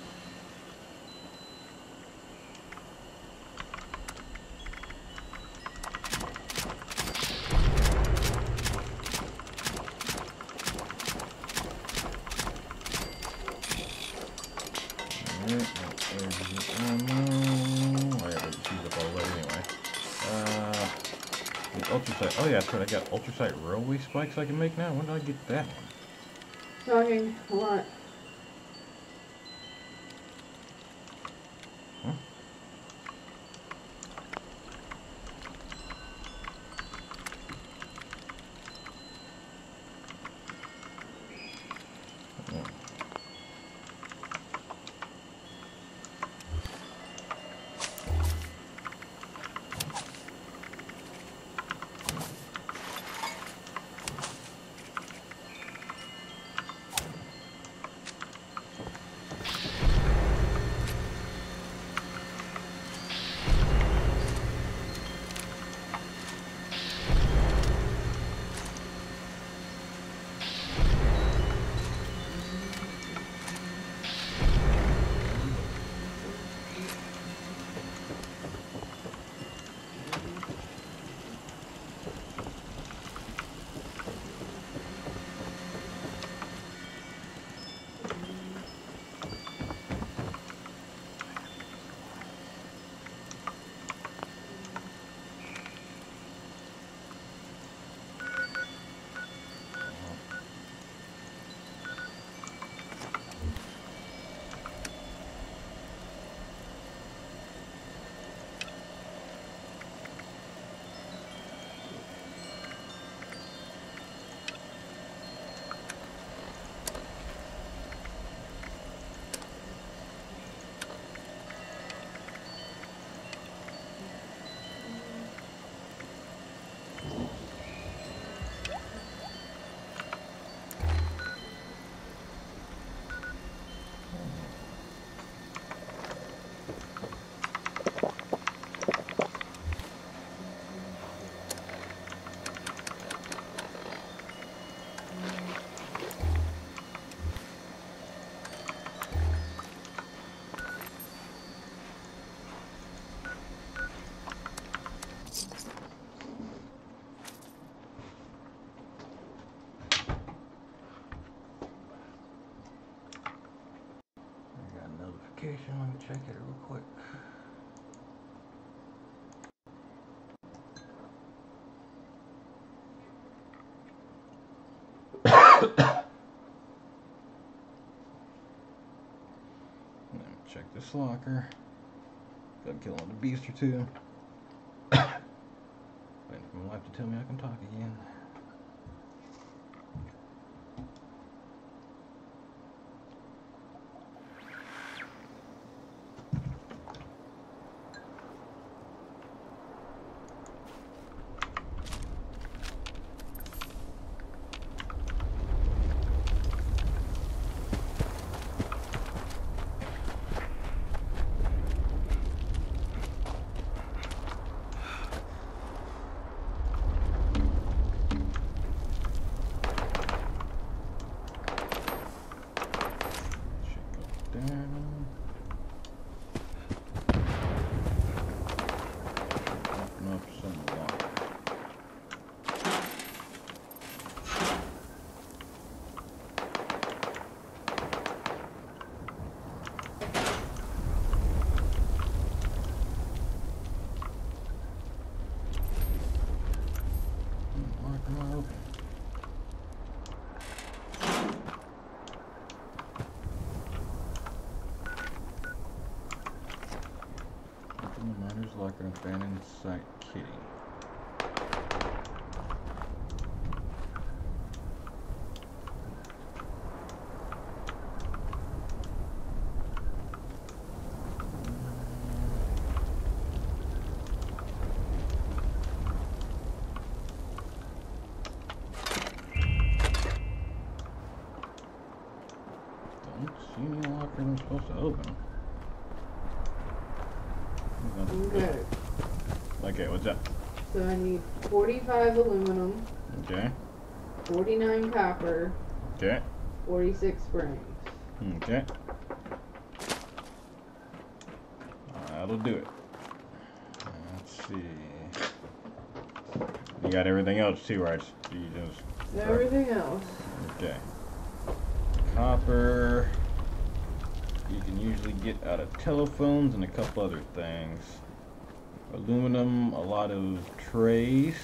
Ultrasight. Oh yeah, that's right. I got ultrasight railway spikes I can make now. When did I get that one? Talking a lot. Huh? Oh. location. Let me check it real quick. Let me check this locker. Gotta kill another beast or two. Waiting for my wife to tell me I can talk again. Like an abandoned site kitty. Don't see any lockers I'm supposed to open. Okay. Okay, what's up? So I need 45 aluminum. Okay. 49 copper. Okay. 46 springs. Okay. That'll do it. Let's see. You got everything else too, right? Everything else. Okay. Copper. You can usually get out of telephones and a couple other things. Aluminum, a lot of trays.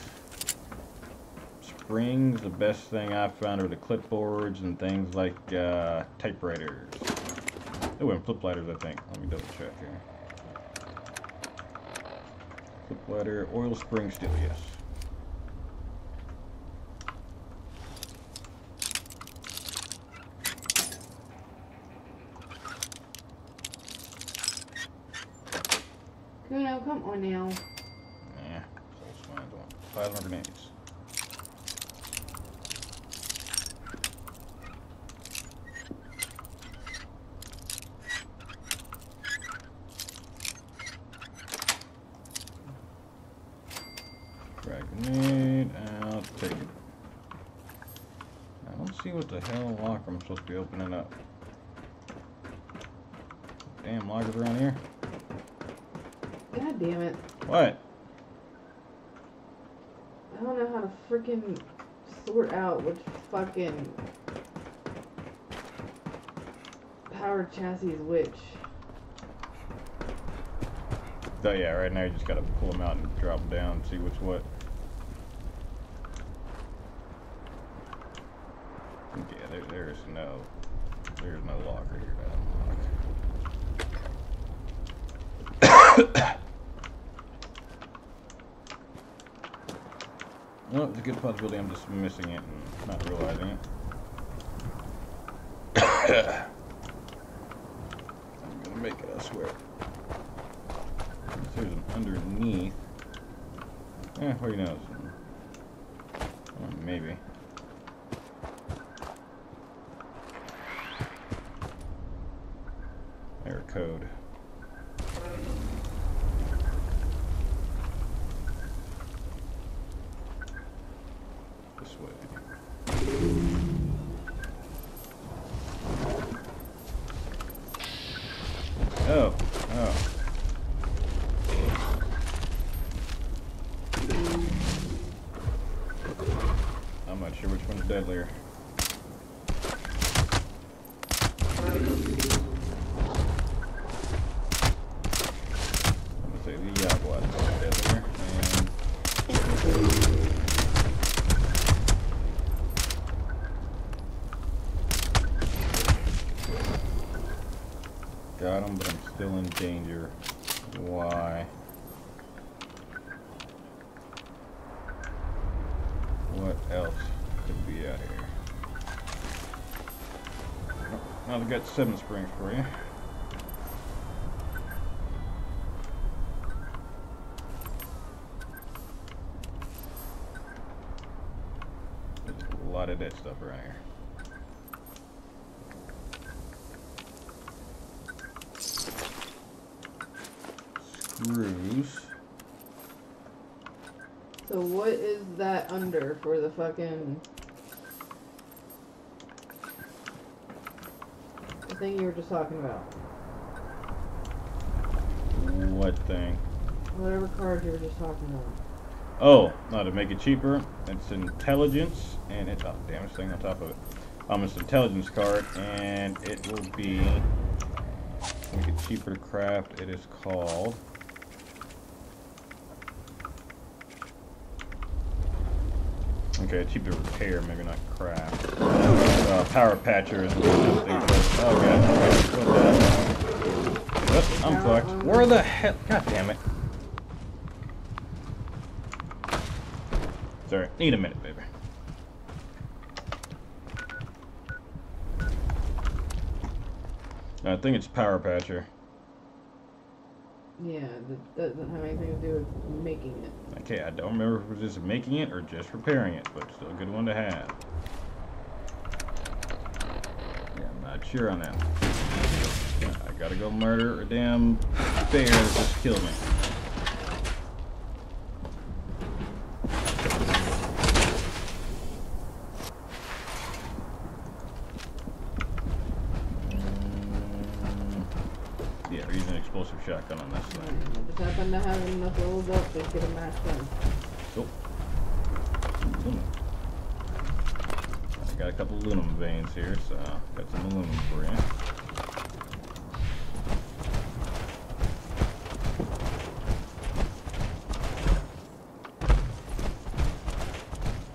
Springs, the best thing I've found are the clipboards and things like typewriters. Oh, and flip lighters, I think. Let me double check here. Flip lighter, oil spring steel, yes. Kuno, come on now. Yeah, so it's fine. 5 grenades. Frag grenade, I'll take it. I don't see what the hell locker I'm supposed to be opening up. Damn lockers around here. God damn it. What? I don't know how to freaking sort out which fucking power chassis is which. So yeah, right now you just gotta pull them out and drop them down and see which what. Okay, there's no locker here to unlock. Well, it's a good possibility I'm just missing it and not realizing it. I'm gonna make it, I swear. There's an underneath. Who knows? Maybe. Error code. This way. Oh. I'm not sure which one's deadlier. Got him, but I'm still in danger. Why? What else could be out here? Oh, now I've got 7 springs for you. There's a lot of that stuff around here. Screws. So what is that under for the fucking... the thing you were just talking about? What thing? Whatever card you were just talking about. Oh, no, to make it cheaper, it's intelligence, and it's, oh damn, this thing on top of it. It's an intelligence card, and it will be, to make it cheaper to craft, it is called, okay, cheap to repair, maybe not craft. Power patcher is what this thing does. Oh god, what the? I'm fucked. Where the hell? God damn it. Sorry, need a minute, baby. I think it's power patcher. Yeah, that doesn't have anything to do with making it. Okay, I don't remember if it was just making it or just repairing it, but still a good one to have. Yeah, I'm not sure on that. I gotta go murder a damn bear that just killed me. Yeah, we're using an explosive shotgun on this thing. I just happen to have enough rolled up to get a match done. Cool. Aluminum. I got a couple aluminum veins here, so got some aluminum for you.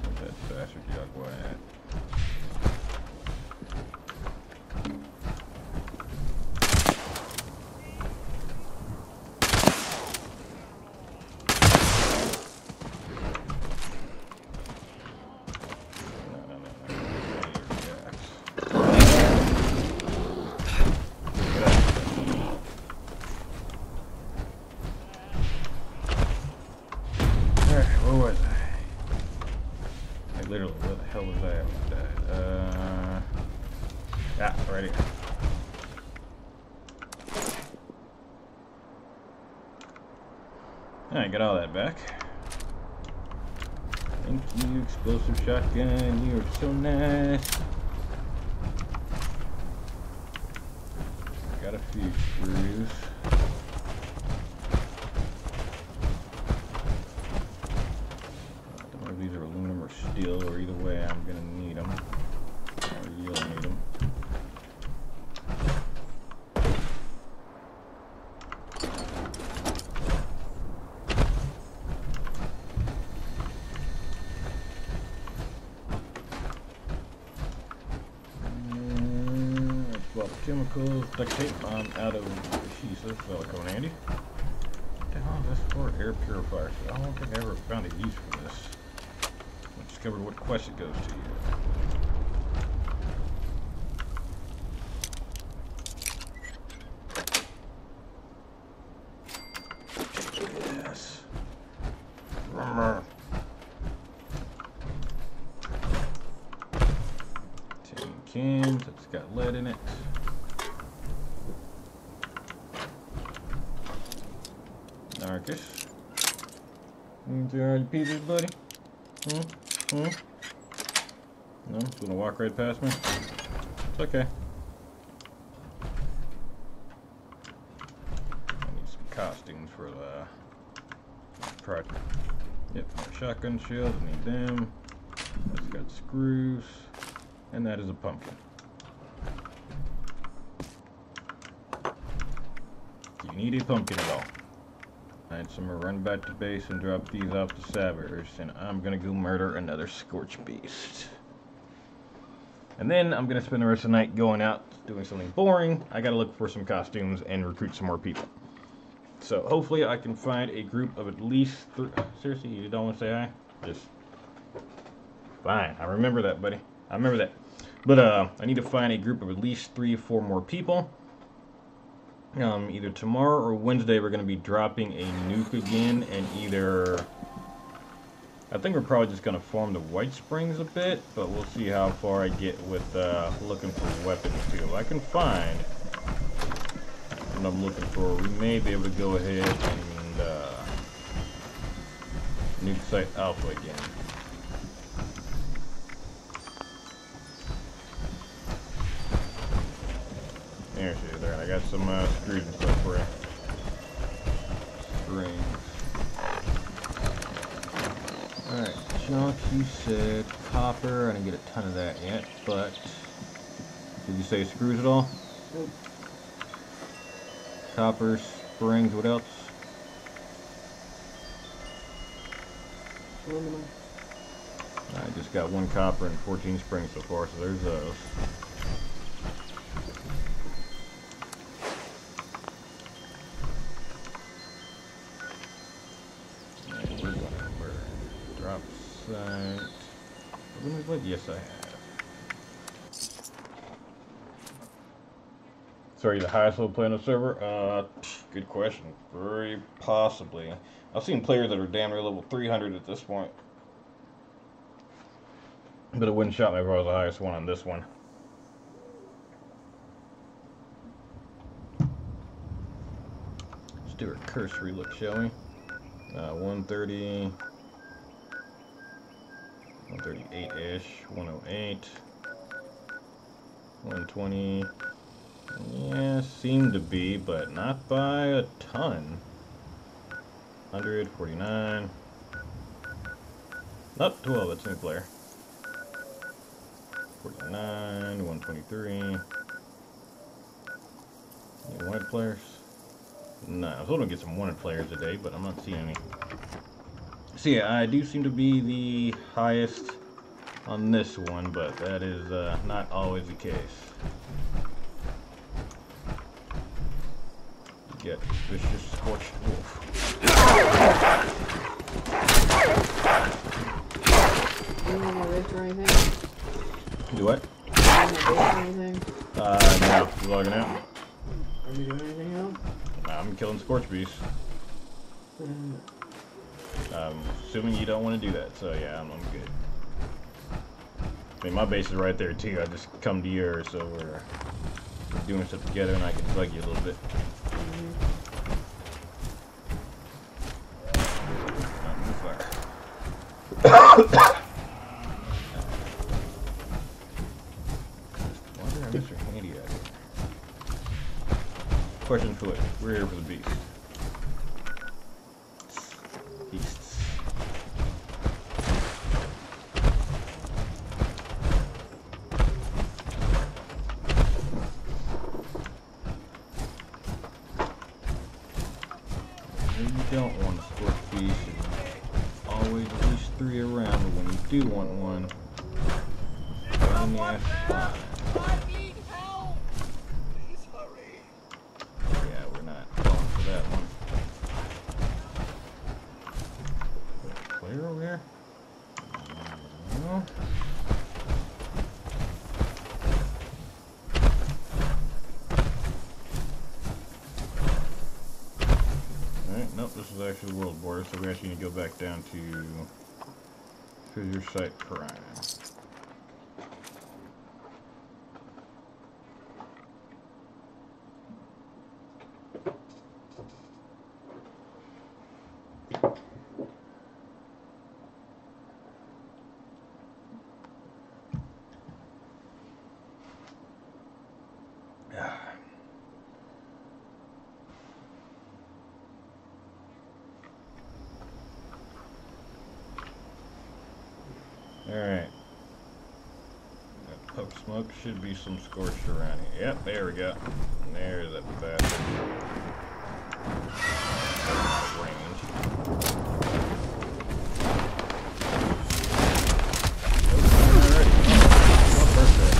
Where's that bastard jaguar at? Where was I? Like literally, where the hell was I when I died? Right here. Alright, got all that back. Thank you, explosive shotgun. You are so nice. Got a few screws. These are aluminum or steel, or either way, I'm gonna need them. Or you'll need them. Well, chemicals, duct tape. I'm out of adhesive, so that'll come in handy. What the hell is this for? Air purifier. I don't think I ever found a use for this. Discovered what quest it goes to yet. Yes. Tin cans, it's got lead in it. Narcus. Need your pieces, buddy? No, just gonna walk right past me. It's okay. I need some costumes for the project. Yep, more shotgun shells, I need them. That's got screws. And that is a pumpkin. Do you need a pumpkin at all? Alright, so I'm gonna run back to base and drop these off to Savvers, and I'm gonna go murder another scorched beast. And then I'm going to spend the rest of the night going out, doing something boring. I got to look for some costumes and recruit some more people. So hopefully I can find a group of at least three. Seriously, you don't want to say hi? Just fine. I remember that, buddy. I remember that. But I need to find a group of at least 3 or 4 more people. Either tomorrow or Wednesday we're going to be dropping a nuke again, and either I think we're probably just going to farm the White Springs a bit, but we'll see how far I get with looking for weapons too. If I can find what I'm looking for, we may be able to go ahead and nuke Site Alpha again. There she is. There, I got some screws and stuff for you. Springs. Alright, junk, you said copper. I didn't get a ton of that yet, but did you say screws at all? Nope. Copper, springs, what else? Aluminum. I just got 1 copper and 14 springs so far, so there's those. And we're gonna burn. Drop site. What? Yes, I have. So are you the highest level player on the server? Good question. Very possibly. I've seen players that are damn near level 300 at this point. But it wouldn't shock me if I was the highest one on this one. Let's do a cursory look, shall we? 130, 138-ish, 108, 120. Yeah, seemed to be, but not by a ton. 149. Nope, 12, that's a new player. 49, 123. Any wanted players? No, I was hoping to get some wanted players today, but I'm not seeing any. So yeah, I do seem to be the highest on this one, but that is not always the case. You get vicious scorched wolf. You don't have a base or anything? Do what? You don't have a base or anything? No. You logging out? Are you doing anything else? I'm killing scorch beasts. Assuming you don't want to do that, so yeah, I'm good. I mean, my base is right there too. I just come to yours, so we're doing stuff together, and I can bug you a little bit. Why did I miss your handy out here? Question for later. We're here for the beast. Beasts. You don't want a scorched beast. There's always at least 3 around, but when you do want one, find the ass fine. Yeah, we're not going for that one. Player over here? No. Alright, nope, this is actually the world border, so we actually need to go back down to Treasure Site Prime. Alright. That puff smoke should be some scorched around here. Yep, there we go. There's that bastard. Range. Alrighty. Oh, perfect.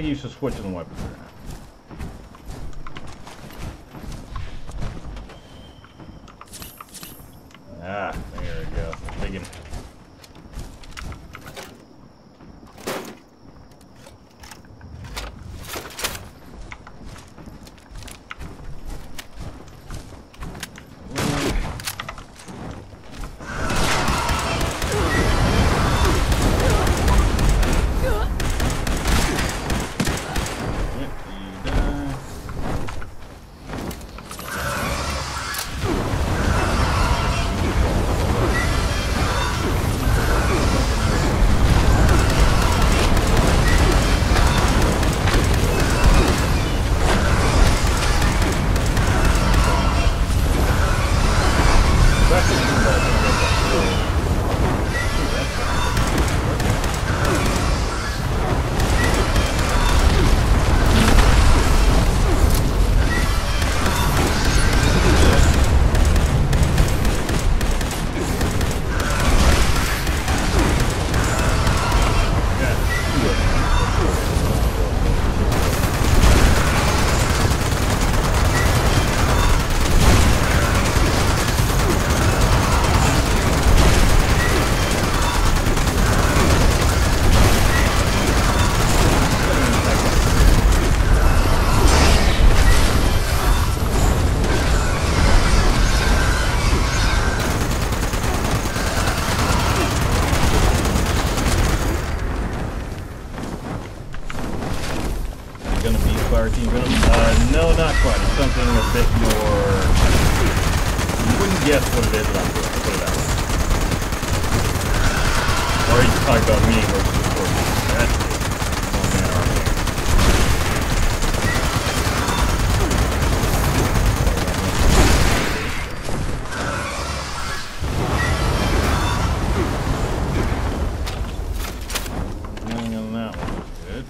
get used to switching the weapons around. Ah, there we go. Digging. Team Venom? No, not quite. It's something a bit more... You wouldn't guess what it is that I'm doing. I'll put it that way. Or you just talk about me versus the Scorched. That's it. Oh man, alright. Nothing on that one was good.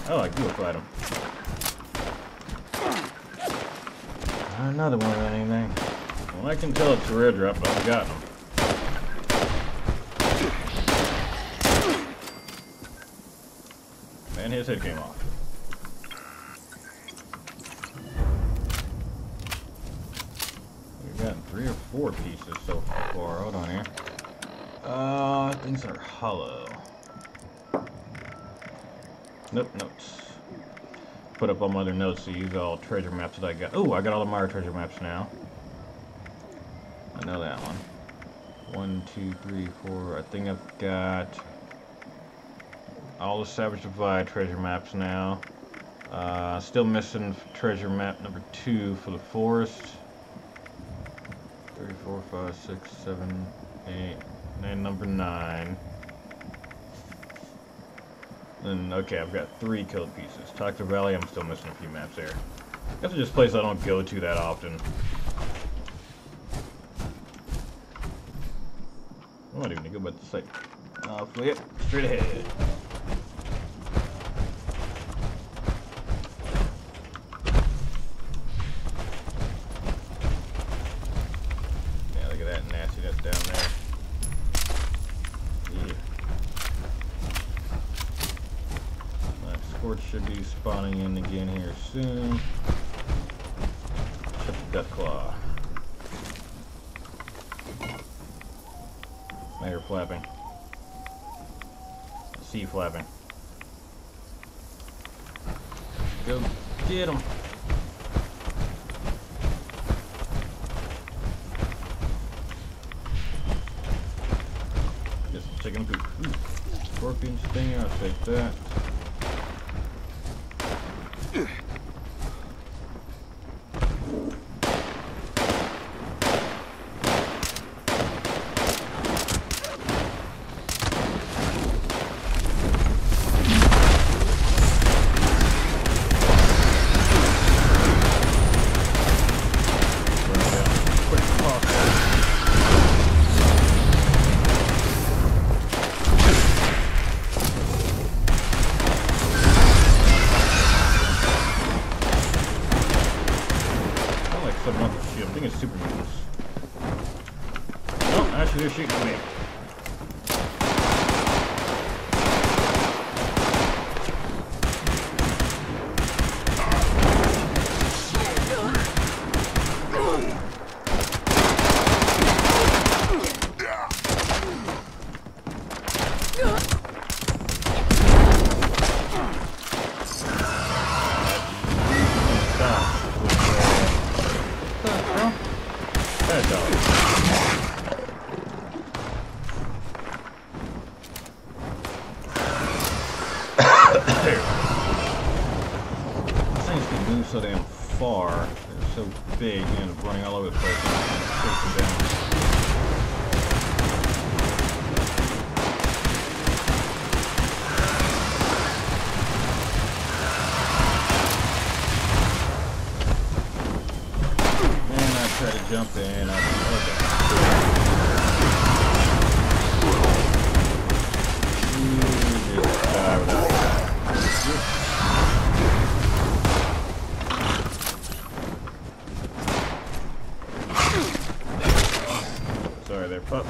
Oh, I do fight him. Another one of anything. Well, I can tell it's a rare drop, but I've got him. And his head came off. We've got 3 or 4 pieces so far. Hold on here. Things are hollow. Nope, notes. Put up all my other notes to use all treasure maps that I got. Oh, I got all the Mire treasure maps now. I know that one. 1, 2, 3, 4. I think I've got all the Savvers Divide treasure maps now. Still missing treasure map number 2 for the forest. 3, 4, 5, 6, 7, 8, and number 9. And okay, I've got 3 killed pieces. Toxic Valley, I'm still missing a few maps there. That's just a place I don't go to that often. I'm not even gonna go by the site. I'll flip straight ahead. Yeah, look at that nastiness down there. Should be spawning in again here soon. Check the Death Claw. Now you're flapping. Sea flapping. Go get him. taking food. Scorpion stinger, I'll take that. They're shooting at me. So damn far, they're so big, you end up running all over the place and chase them down. And I try to jump in, You just die without that. Sorry there, pup.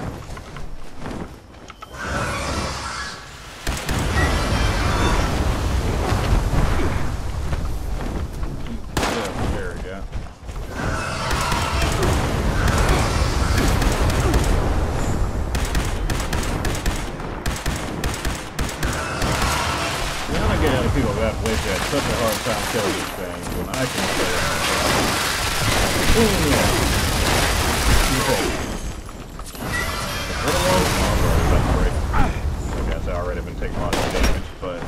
Yeah, there we go. You don't get other people that way had such a hard time killing these things when I can kill them. Boom, yeah. I guess I already been taking a lot of damage, but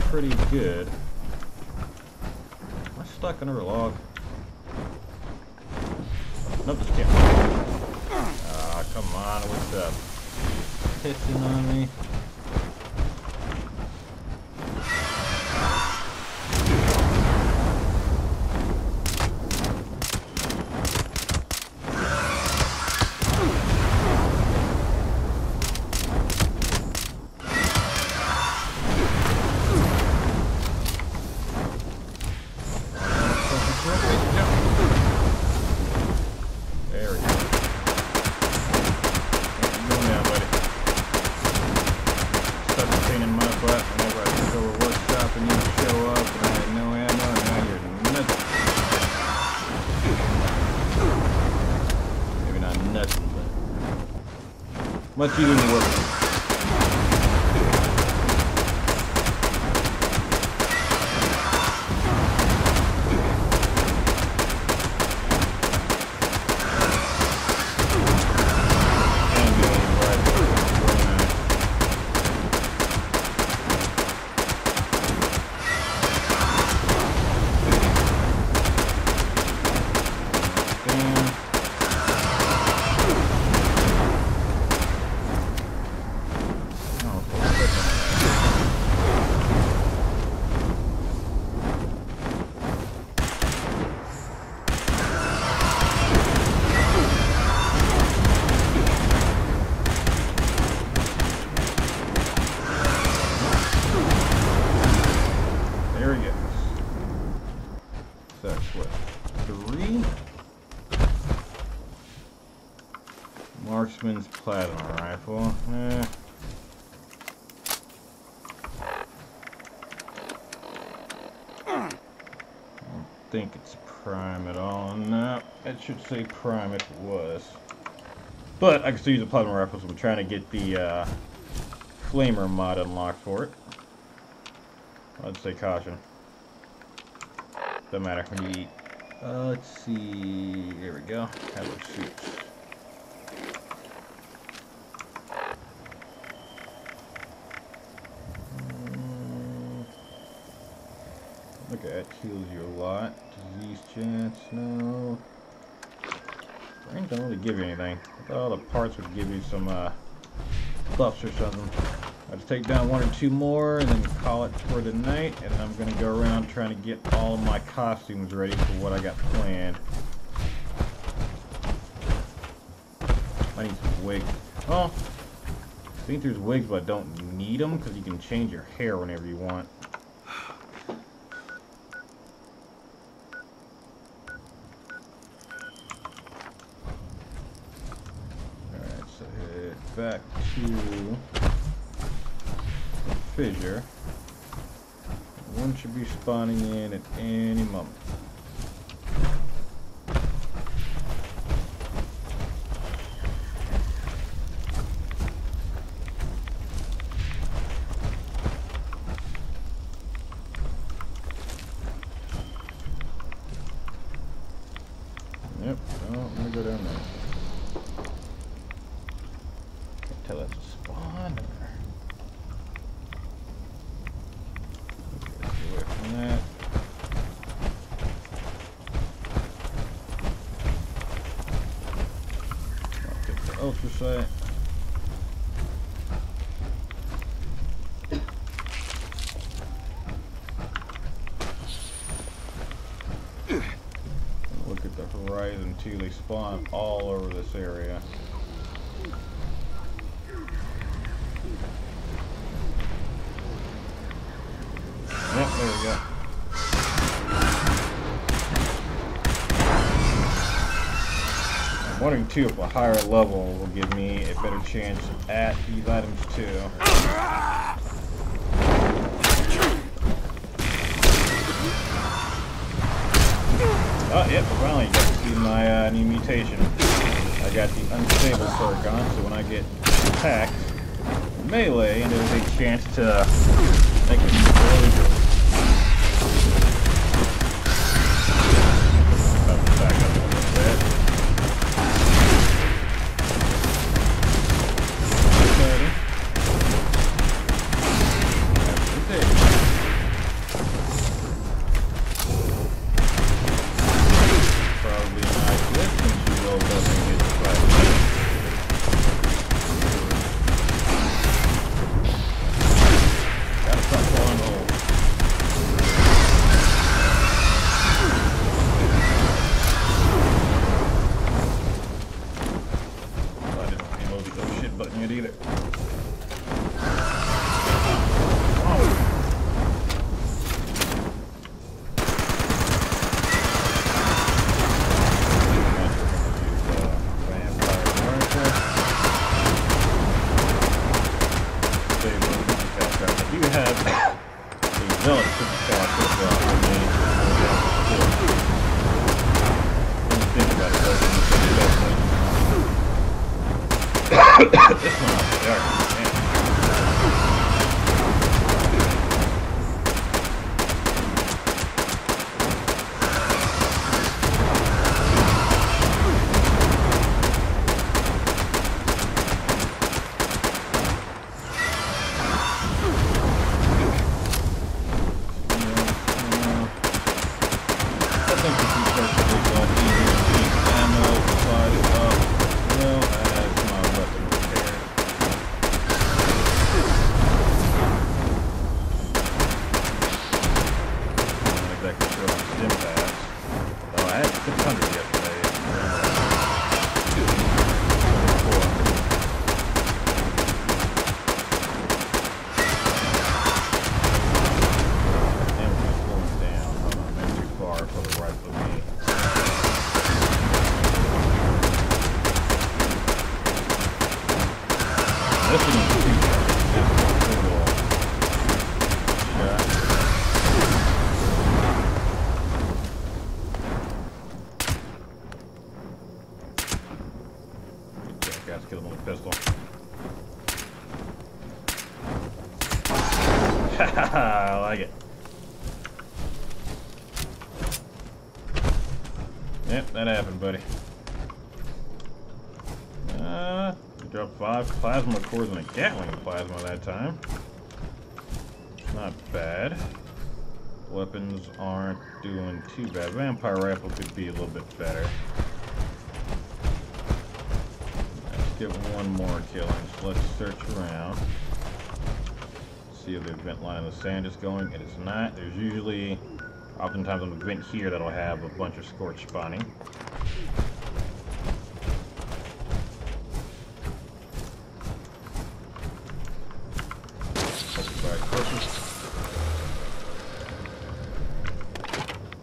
pretty good. Am I stuck under a log? Nope, just can't. Ah, come on, what's up? Pissing on me. There we go. Going down, buddy. Such a pain in my butt whenever I took over workshop and you show up and I had no ammo and now you're nothing. Maybe not nothing, but much easier to work with. what, 3? Marksman's Platinum Rifle. I don't think it's prime at all. No, it should say prime if it was. But I can still use the Platinum Rifle, so I'm trying to get the Flamer mod unlocked for it. I'd say caution. Doesn't matter when you eat. Let's see. There we go. Have our suits. Look at that, heals you a lot. Disease chance, no. Brain don't really give you anything. I thought all the parts would give you some buffs or something. I'll just take down 1 or 2 more and then call it for the night. And I'm gonna go around trying to get all of my costumes ready for what I got planned. I need some wigs. Oh, I think there's wigs, but I don't need them because you can change your hair whenever you want. Back to the fissure. One should be spawning in at any moment. Yep, no, I'm gonna go down there. Tell that's a spawn. Get away from that. I'll take the ultra sight. Look at the horizon too. They spawn all over this area. Yep, there we go. I'm wondering too if a higher level will give me a better chance at these items too. Oh, yep, finally got to see my new mutation. I got the unstable perk on, so when I get attacked melee, and there's a chance to make it really good. Back up a little bit. Okay. That's it. Probably not good since you rolled up and get the flag. Gotta stop falling over. I didn't handle the shit button yet either. You have a zealot supercast think about it, this one off the dark. For the rifle. kill him with a pistol. I like it. Yep, that happened, buddy. We dropped 5 plasma cores and a Gatling plasma that time. Not bad. Weapons aren't doing too bad. Vampire rifle could be a little bit better. Let's get one more killing. So let's search around. See if the vent line in the sand is going. It is not. There's usually, oftentimes on the vent here, that'll have a bunch of scorched spawning.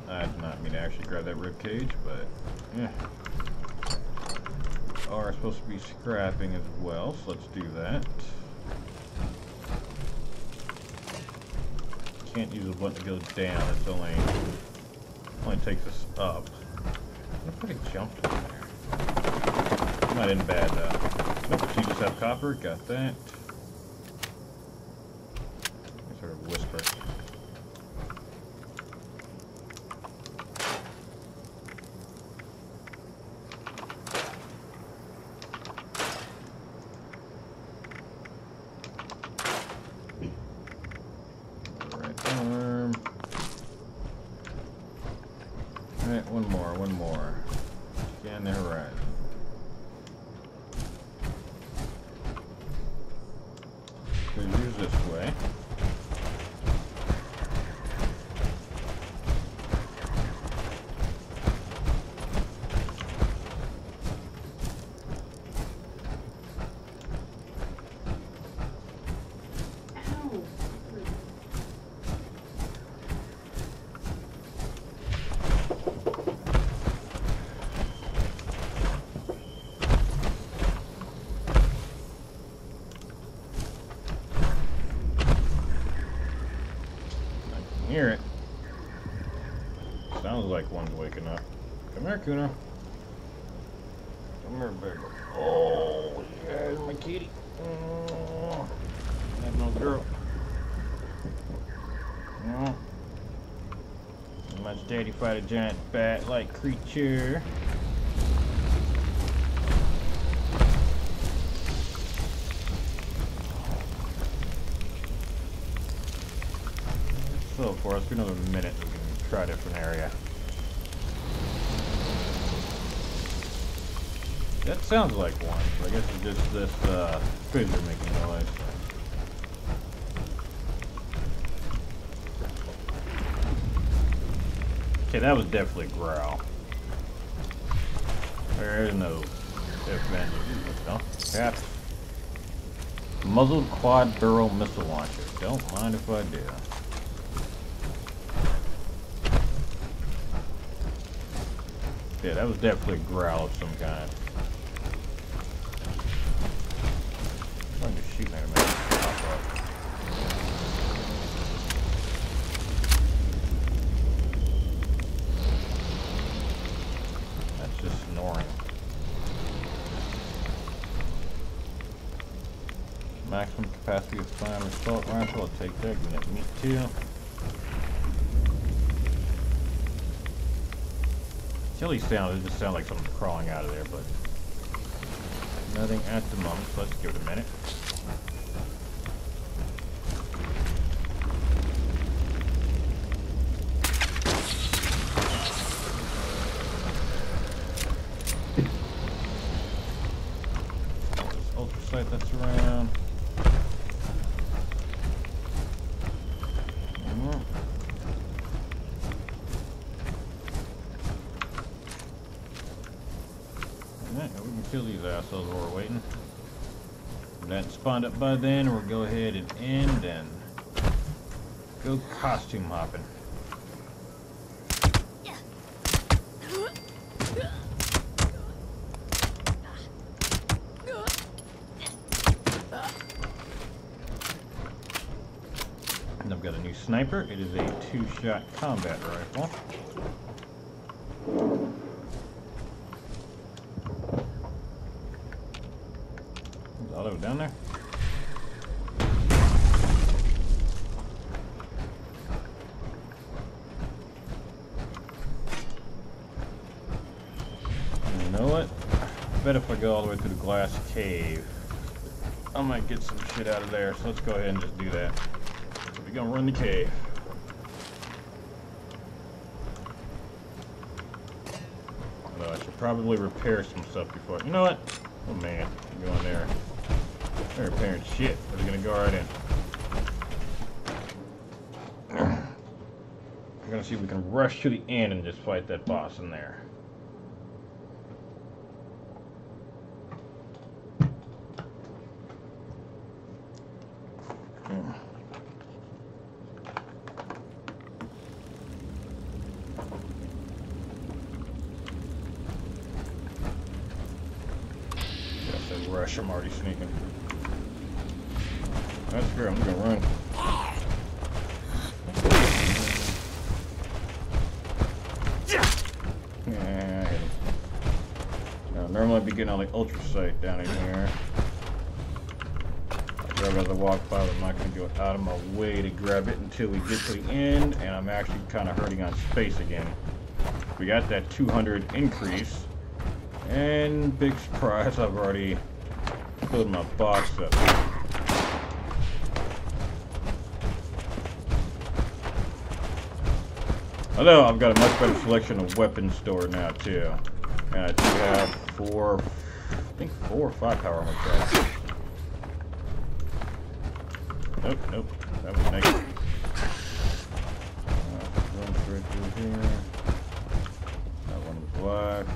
I did not mean to actually grab that rib cage, but yeah. We are supposed to be scrapping as well, so let's do that. Can't use a button to go down. It's only takes us up. I wonder if I jumped in there. Not in bad though. Nope, you just have copper. Got that. Sort of whisper. Alright, one more. Scan the horizon. There's yours this way. Hear it. Sounds like one's waking up. Come here, Kuno. Come here, big one. Oh, yeah, my kitty. Oh, that's no girl. No. Much daddy fight a giant bat-like creature. So for us, for another minute, we can try a different area. That sounds like one, so I guess it's just this fissure making noise. Okay, that was definitely a growl. There is no if no. Cap. Muzzled quad barrel missile launcher. Don't mind if I do. Yeah, that was definitely a growl of some kind. I'm just shooting at him. Pop up. That's just snoring. Maximum capacity of fine assault rifle. I'll take that. Give me too. Silly sound, it just sounds like something's crawling out of there, but nothing at the moment, so let's give it a minute. This ultrasight that's around. We can kill these assholes while we're waiting. If that spawned up by then, we'll go ahead and end and go costume hopping. And I've got a new sniper. It is a 2-shot combat rifle. go down there. You know what? I bet if I go all the way through the glass cave, I might get some shit out of there. So let's go ahead and just do that. We're gonna run the cave. Although I should probably repair some stuff before. You know what? Oh man, go in there. They're repairing shit. We're gonna go right in. We're gonna see if we can rush to the end and just fight that boss in there. Rush, I'm already sneaking. That's fair, I'm gonna run. Yeah, I hit him. Now, normally I'd be getting all the ultra sight down in here. I'd rather walk by, but I'm not gonna go out of my way to grab it until we get to the end, and I'm actually kind of hurting on space again. We got that 200 increase, and big surprise, I've already filled my box up. Although I've got a much better selection of weapons stored now too. And I do have four or five power armor traps. Nope, nope. That was negative. Run straight through here. That one was black.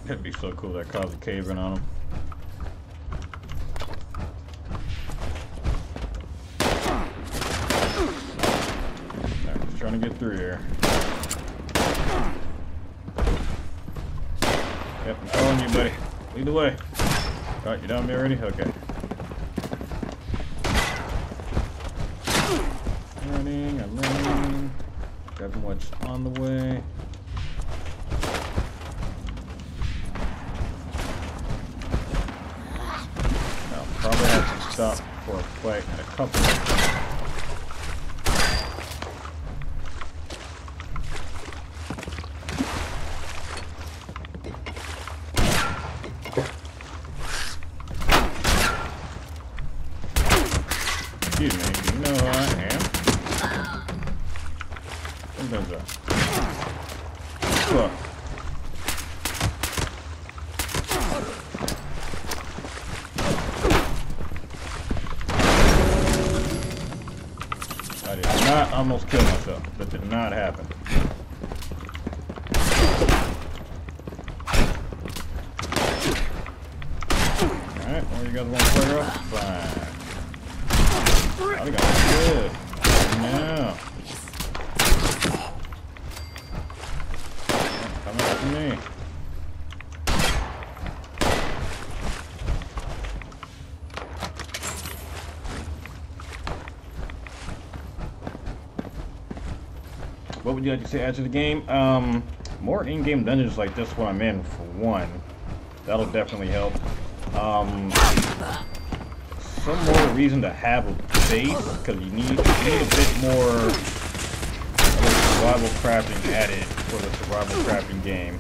That'd be so cool that caused a cave in on him. I'm just trying to get through here. Yep, I'm following you, buddy. Lead the way. Alright, you down me already? Okay. I'm running. Grabbing what's on the way. Probably have to stop for a fight in a couple of Excuse me, you know who I am? Sometimes Fuck. I almost killed myself. That did not happen. Alright, well you guys want to play off? Fine. I think I'm good. No. Come after me. What would you like to say add to the game? More in-game dungeons like this one I'm in, for one. That'll definitely help. Some more reason to have a base, because you need a bit more survival crafting added for the survival crafting game.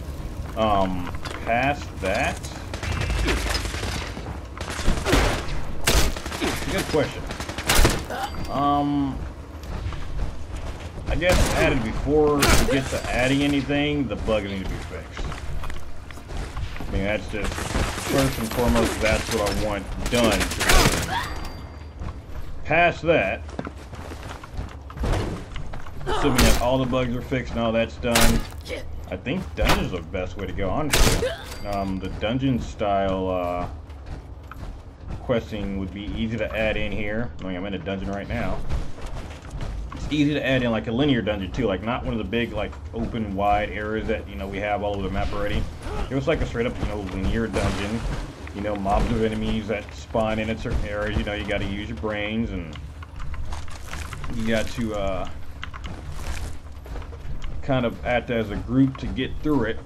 Past that... Good question. I guess added before we get to adding anything, the bugs need to be fixed. I mean, that's just, first and foremost, that's what I want done. Past that, assuming that all the bugs are fixed and all that's done, I think dungeons are the best way to go, honestly. The dungeon style questing would be easy to add in here. I mean, I'm in a dungeon right now. easy to add in like a linear dungeon too, like not one of the big like open wide areas that we have all over the map already. It was like a straight up linear dungeon. Mobs of enemies that spawn in certain areas. You got to use your brains, and you got to kind of act as a group to get through it.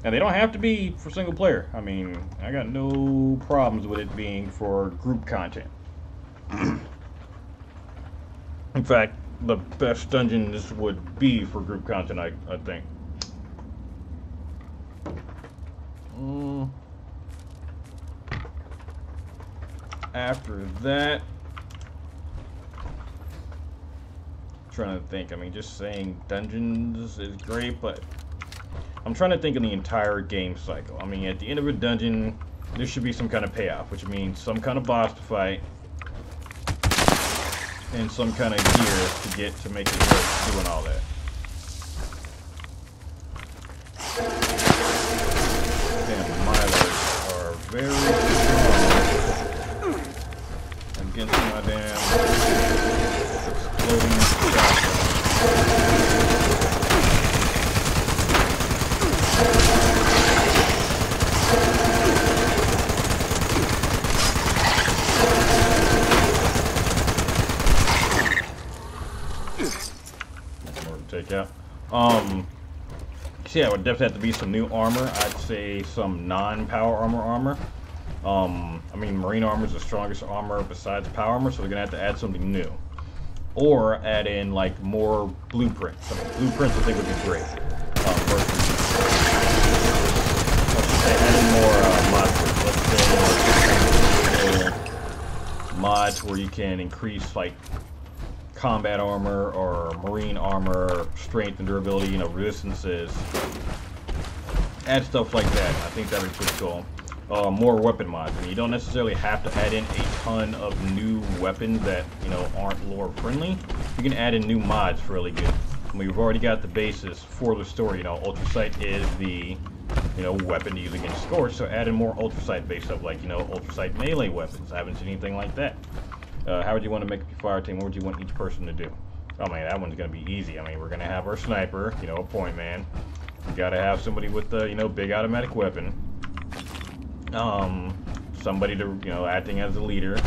And they don't have to be for single player. I mean, I got no problems with it being for group content. In fact, the best dungeon this would be for group content, I think. After that, trying to think. I mean, just saying dungeons is great, but I'm trying to think of the entire game cycle. I mean, at the end of a dungeon, there should be some kind of payoff, which means some kind of boss to fight and some kind of gear to get to make it worth doing all that. Damn, Milers are very strong against my damn exploding shotgun. Take out. So yeah, it would definitely have to be some new armor. I'd say some non-power armor. I mean, marine armor is the strongest armor besides power armor, so we're gonna have to add something new, or add in like more blueprints. I mean, blueprints I think would be great. Add in more mods. Let's say mods where you can increase like combat armor or marine armor, strength and durability, resistances. Add stuff like that. I think that'd be pretty cool. More weapon mods. I mean, you don't necessarily have to add in a ton of new weapons that aren't lore friendly. You can add in new mods fairly good. I mean, we've already got the basis for the story. Ultrasight is the weapon to use against Scorched, so add in more Ultrasight based stuff like Ultrasight melee weapons. I haven't seen anything like that. How would you want to make up your fire team? What would you want each person to do? Oh man, that one's going to be easy. I mean, we're going to have our sniper, a point man. You got to have somebody with the, big automatic weapon. Somebody to, acting as a leader.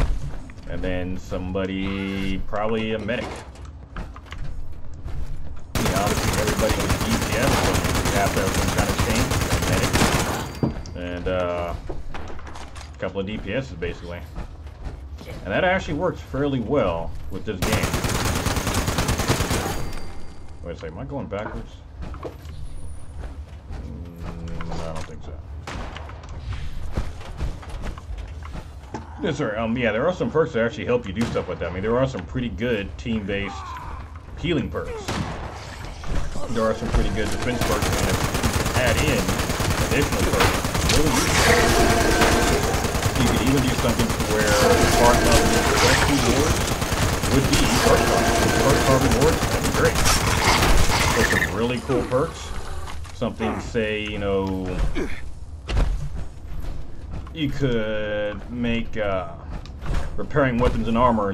And then somebody, probably a medic. Obviously everybody with DPS, so you have to have some kind of change, a medic. And a couple of DPSs basically. And that actually works fairly well with this game. Wait a second, am I going backwards? I don't think so. Yes, sir. Yeah, there are some perks that actually help you do stuff like that. I mean, there are some pretty good team-based healing perks. There are some pretty good defense perks, and if you can add in additional perks, really useful. You could even do something where part of the best rewards would be perk card rewards. That'd be great. So some really cool perks. Something, say, you could make repairing weapons and armor,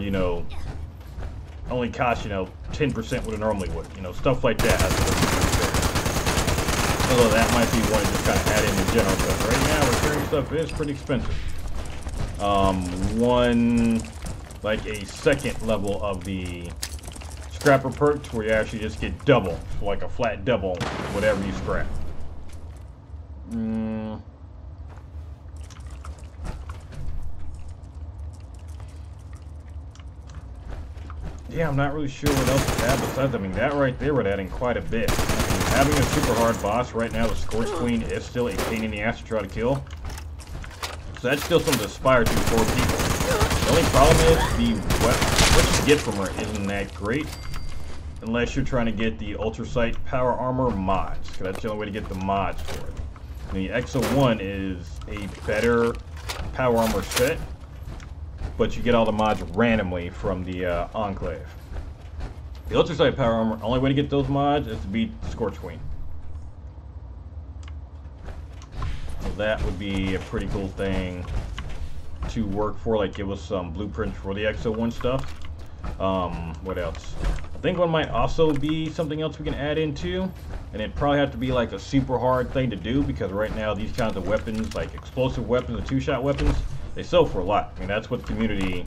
only cost 10% what it normally would. Stuff like that. Although that might be one to just kind of add in the general stuff. Right now, repairing stuff is pretty expensive. One, like a second level of the scrapper perks where you actually just get double, so like a flat double, whatever you scrap. Yeah, I'm not really sure what else to add besides, I mean, that right there would add in quite a bit. I mean, having a super hard boss right now, the Scorched Queen is still a pain in the ass to try to kill. So that's still something to aspire to for people. The only problem is what you get from her isn't that great, unless you're trying to get the Ultrasight power armor mods, because that's the only way to get the mods for it. And the XO1 is a better power armor set, but you get all the mods randomly from the Enclave. The Ultrasight power armor, only way to get those mods is to beat the Scorched Queen. So that would be a pretty cool thing to work for, like give us some blueprints for the XO1 stuff. What else? think one might also be something else we can add into, and it probably have to be like a super hard thing to do, because right now these kinds of weapons, like explosive weapons and two-shot weapons, they sell for a lot. I mean, that's what the community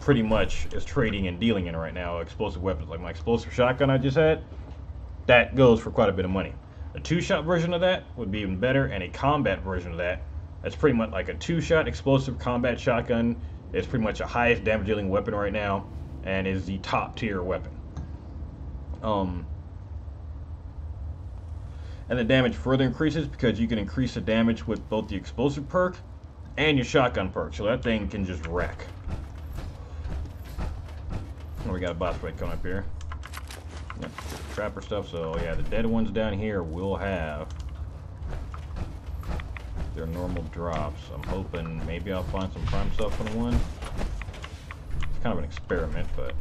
pretty much is trading and dealing in right now. Explosive weapons, like my explosive shotgun I just had, that goes for quite a bit of money. A two-shot version of that would be even better, and a combat version of that, that's pretty much like a two-shot explosive combat shotgun. It's pretty much the highest damage dealing weapon right now, and is the top tier weapon. And the damage further increases because you can increase the damage with both the explosive perk and your shotgun perk, so that thing can just wreck. Oh, we got a boss fight coming up here. Yep, trapper stuff. So yeah, the dead ones down here will have their normal drops. I'm hoping maybe I'll find some prime stuff on the one. It's kind of an experiment, but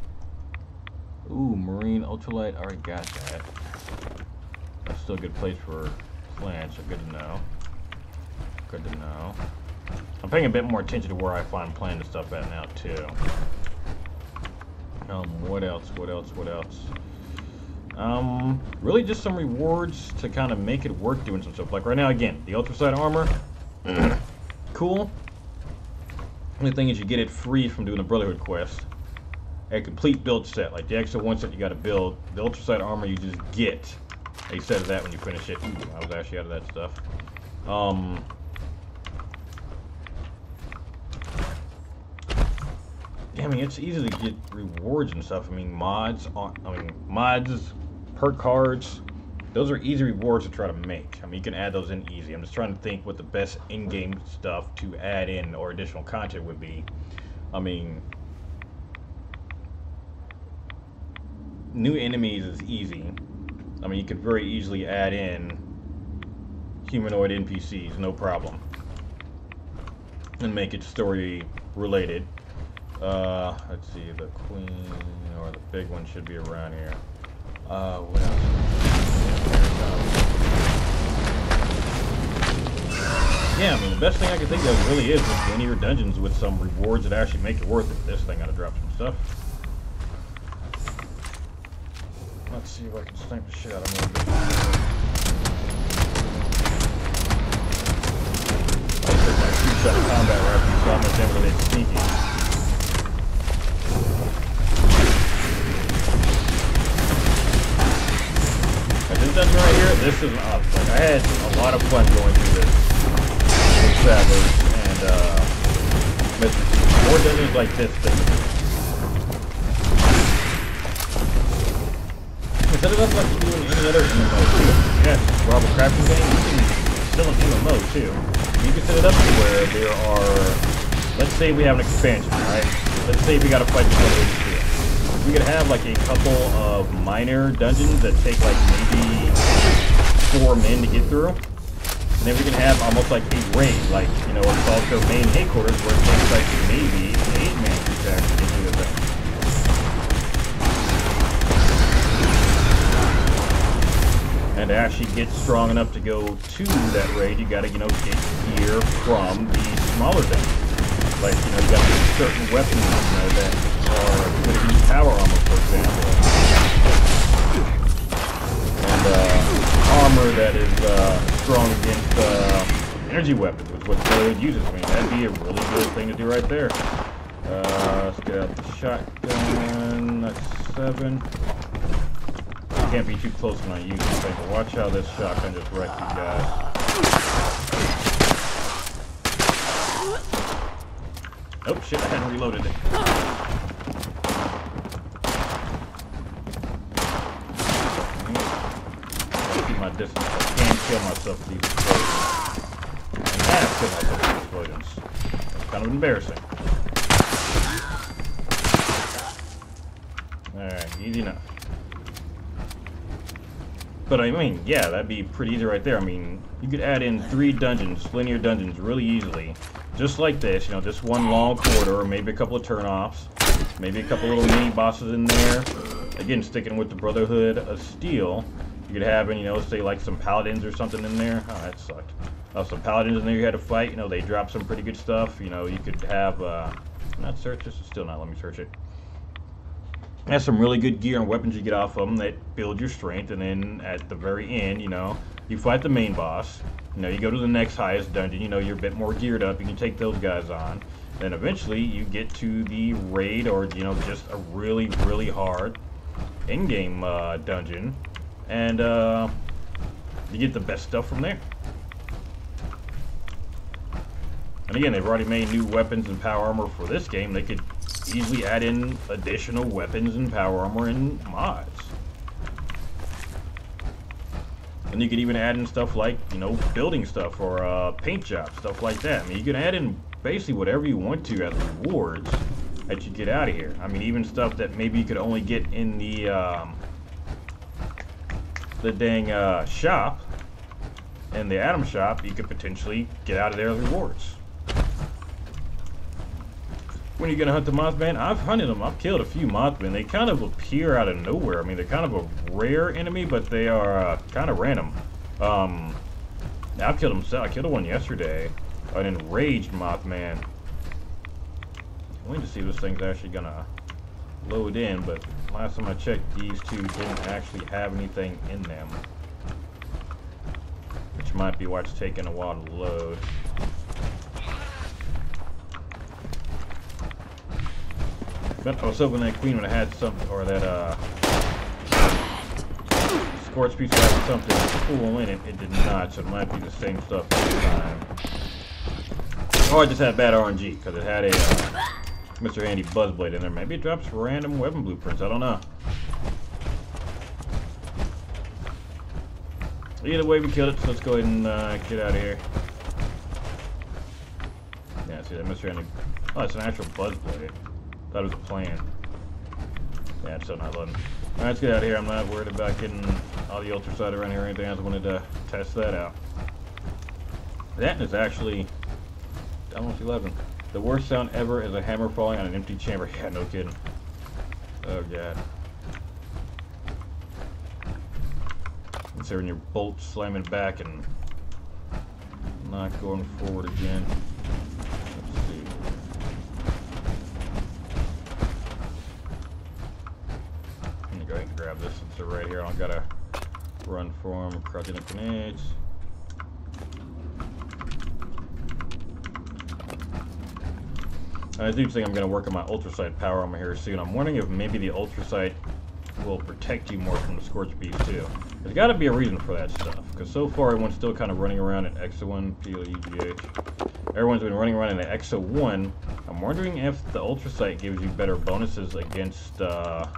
ooh, marine ultralight. I already got that. That's still a good place for plants. So good to know. Good to know. I'm paying a bit more attention to where I find plant and stuff at now too. What else? What else? What else? Really just some rewards to kind of make it worth doing some stuff. Like right now, again, the ultrasight armor, cool. Only thing is you get it free from doing the Brotherhood quest. A complete build set, like the extra one set you got to build. The ultrasight armor you just get a set of that when you finish it. Ooh, I was actually out of that stuff. Yeah, I mean, it's easy to get rewards and stuff. I mean, mods, perk cards, those are easy rewards to try to make. I mean, you can add those in easy. I'm just trying to think what the best in-game stuff to add in or additional content would be. I mean, new enemies is easy. I mean, you could very easily add in humanoid NPCs, no problem, and make it story related. Let's see, the queen or the big one should be around here. What else? Yeah, I mean, the best thing I can think of really is just linear dungeons with some rewards that actually make it worth it. This thing gotta drop some stuff. Let's see if I can snipe the shit out of him. I took my two-shot combat rifle, so I'm gonna damn it, it's sneaky. This dungeon right here, this is awesome. Like, I had a lot of fun going through this with Savvers and more dungeons like this than set it up like you do in any other MMO too. Yes, Robble crafting game, you can still an MMO too. You can set it up to where there are, let's say we have an expansion, right? Let's say we gotta fight the Brotherhood. We could have like a couple of minor dungeons that take like maybe 4 men to get through. And then we can have almost like a raid, like, you know, it's also main headquarters where it takes like maybe an 8-man to actually get through the thing. And to actually get strong enough to go to that raid, you gotta, you know, get gear from the smaller dungeons. Like, you know, you got certain weapons, you know, that are good to use power armor, for example. And armor that is strong against energy weapons, which is what Brotherhood uses. I mean, that'd be a really good thing to do right there. Let's get out the shotgun. That's 7. Can't be too close when I use this thing, but watch how this shotgun just wrecks you guys. Oh shit, I hadn't reloaded it. I'll keep my distance. I can't kill myself with these explosions. I have killed myself with these explosions. It's kind of embarrassing. Alright, easy enough. But I mean, yeah, that'd be pretty easy right there. I mean, you could add in 3 dungeons, linear dungeons, really easily. Just like this, you know, just one long corridor, or maybe a couple of turn-offs, maybe a couple little mini-bosses in there. Again, sticking with the Brotherhood of Steel, you could have, you know, say like some paladins or something in there. Oh, that sucked. Some paladins in there you had to fight, you know, they dropped some pretty good stuff. You know, you could have, not search this, still not let me search it. Has some really good gear and weapons you get off of them that build your strength, and then at the very end, you know, you fight the main boss. You know, you go to the next highest dungeon, you know, you're a bit more geared up, you can take those guys on. Then eventually you get to the raid, or, you know, just a really, really hard in-game dungeon, and you get the best stuff from there. And again, they've already made new weapons and power armor for this game. They could easily add in additional weapons and power armor and mods. And you could even add in stuff like, you know, building stuff or paint jobs, stuff like that. I mean, you can add in basically whatever you want to as rewards that you get out of here. I mean, even stuff that maybe you could only get in the dang shop, in the Atom shop, you could potentially get out of there as rewards. When you're gonna hunt the Mothman, I've hunted them. I've killed a few Mothman. They kind of appear out of nowhere. I mean, they're kind of a rare enemy, but they are kind of random. I've killed them. I killed one yesterday, an enraged Mothman. I'm waiting to see if this thing's actually gonna load in, but last time I checked, these two didn't actually have anything in them, which might be why it's taking a while to load. But I was hoping that Queen would have had something, or that scorched piece would have something cool in it. It did not, so it might be the same stuff this time. Or I just had bad RNG, because it had a Mr. Handy Buzzblade in there. Maybe it drops random weapon blueprints, I don't know. Either way, we killed it, so let's go ahead and get out of here. Yeah, see that Mr. Handy... Oh, it's an actual Buzzblade. Thought it was a plan. Yeah, it's still not loading. Alright, let's get out of here. I'm not worried about getting all the ultra sight around here or anything else. I wanted to test that out. That is actually almost 11. The worst sound ever is a hammer falling on an empty chamber. Yeah, no kidding. Oh, God. It's hearing your bolt slamming back and not going forward again. Let's see. Let me go ahead and grab this since they're right here. I don't gotta run for them. Crouching grenades. I do think I'm going to work on my ultra sight power armor here soon. I'm wondering if maybe the ultra sight will protect you more from the scorched beast too. There's got to be a reason for that stuff, because so far everyone's still kind of running around in EXO-1, PLEGH. Everyone's been running around in the EXO-1. I'm wondering if the ultra sight gives you better bonuses against the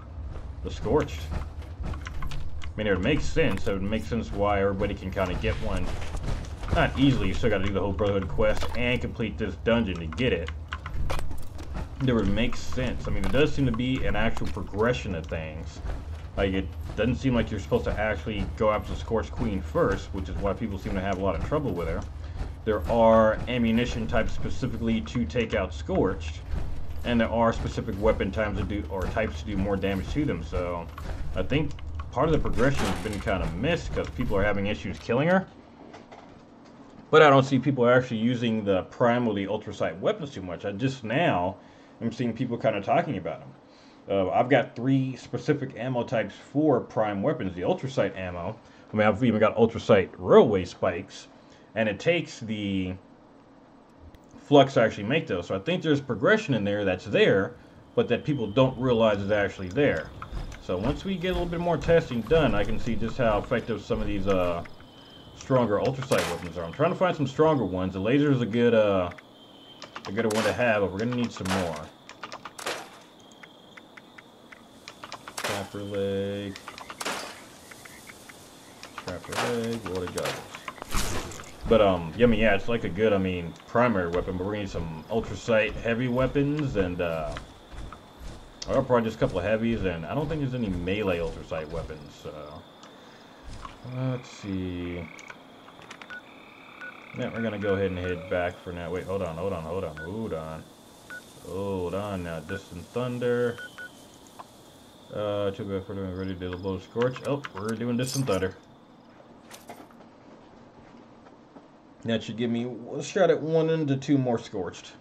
scorched. I mean, it would make sense. It would make sense why everybody can kind of get one. Not easily. You still got to do the whole Brotherhood quest and complete this dungeon to get it. It would make sense. I mean, there does seem to be an actual progression of things. Like, it doesn't seem like you're supposed to actually go after the Scorched Queen first, which is why people seem to have a lot of trouble with her. There are ammunition types specifically to take out Scorched, and there are specific weapon types to do more damage to them. So, I think part of the progression has been kind of missed because people are having issues killing her. But I don't see people actually using the prime or the ultra sight weapons too much. I just now I'm seeing people kind of talking about them. I've got 3 specific ammo types for prime weapons. The ultra sight ammo. I mean, I've even got ultra sight railway spikes, and it takes the flux to actually make those. So I think there's progression in there that's there, but that people don't realize is actually there. So once we get a little bit more testing done, I can see just how effective some of these stronger ultra sight weapons are. I'm trying to find some stronger ones. The laser is a good one to have, but we're gonna need some more. Trapper leg, water goggles. But yeah, I mean, yeah, it's like a good, I mean, primary weapon. But we're gonna need some ultra sight heavy weapons, and I'll probably just a couple of heavies, and I don't think there's any melee ultra sight weapons. So let's see. Yeah, we're gonna go ahead and head back for now. Wait, hold on now. Distant Thunder. Too bad for doing ready to blow Scorch. Oh, we're doing Distant Thunder. That should give me a shot at 1 to 2 more Scorched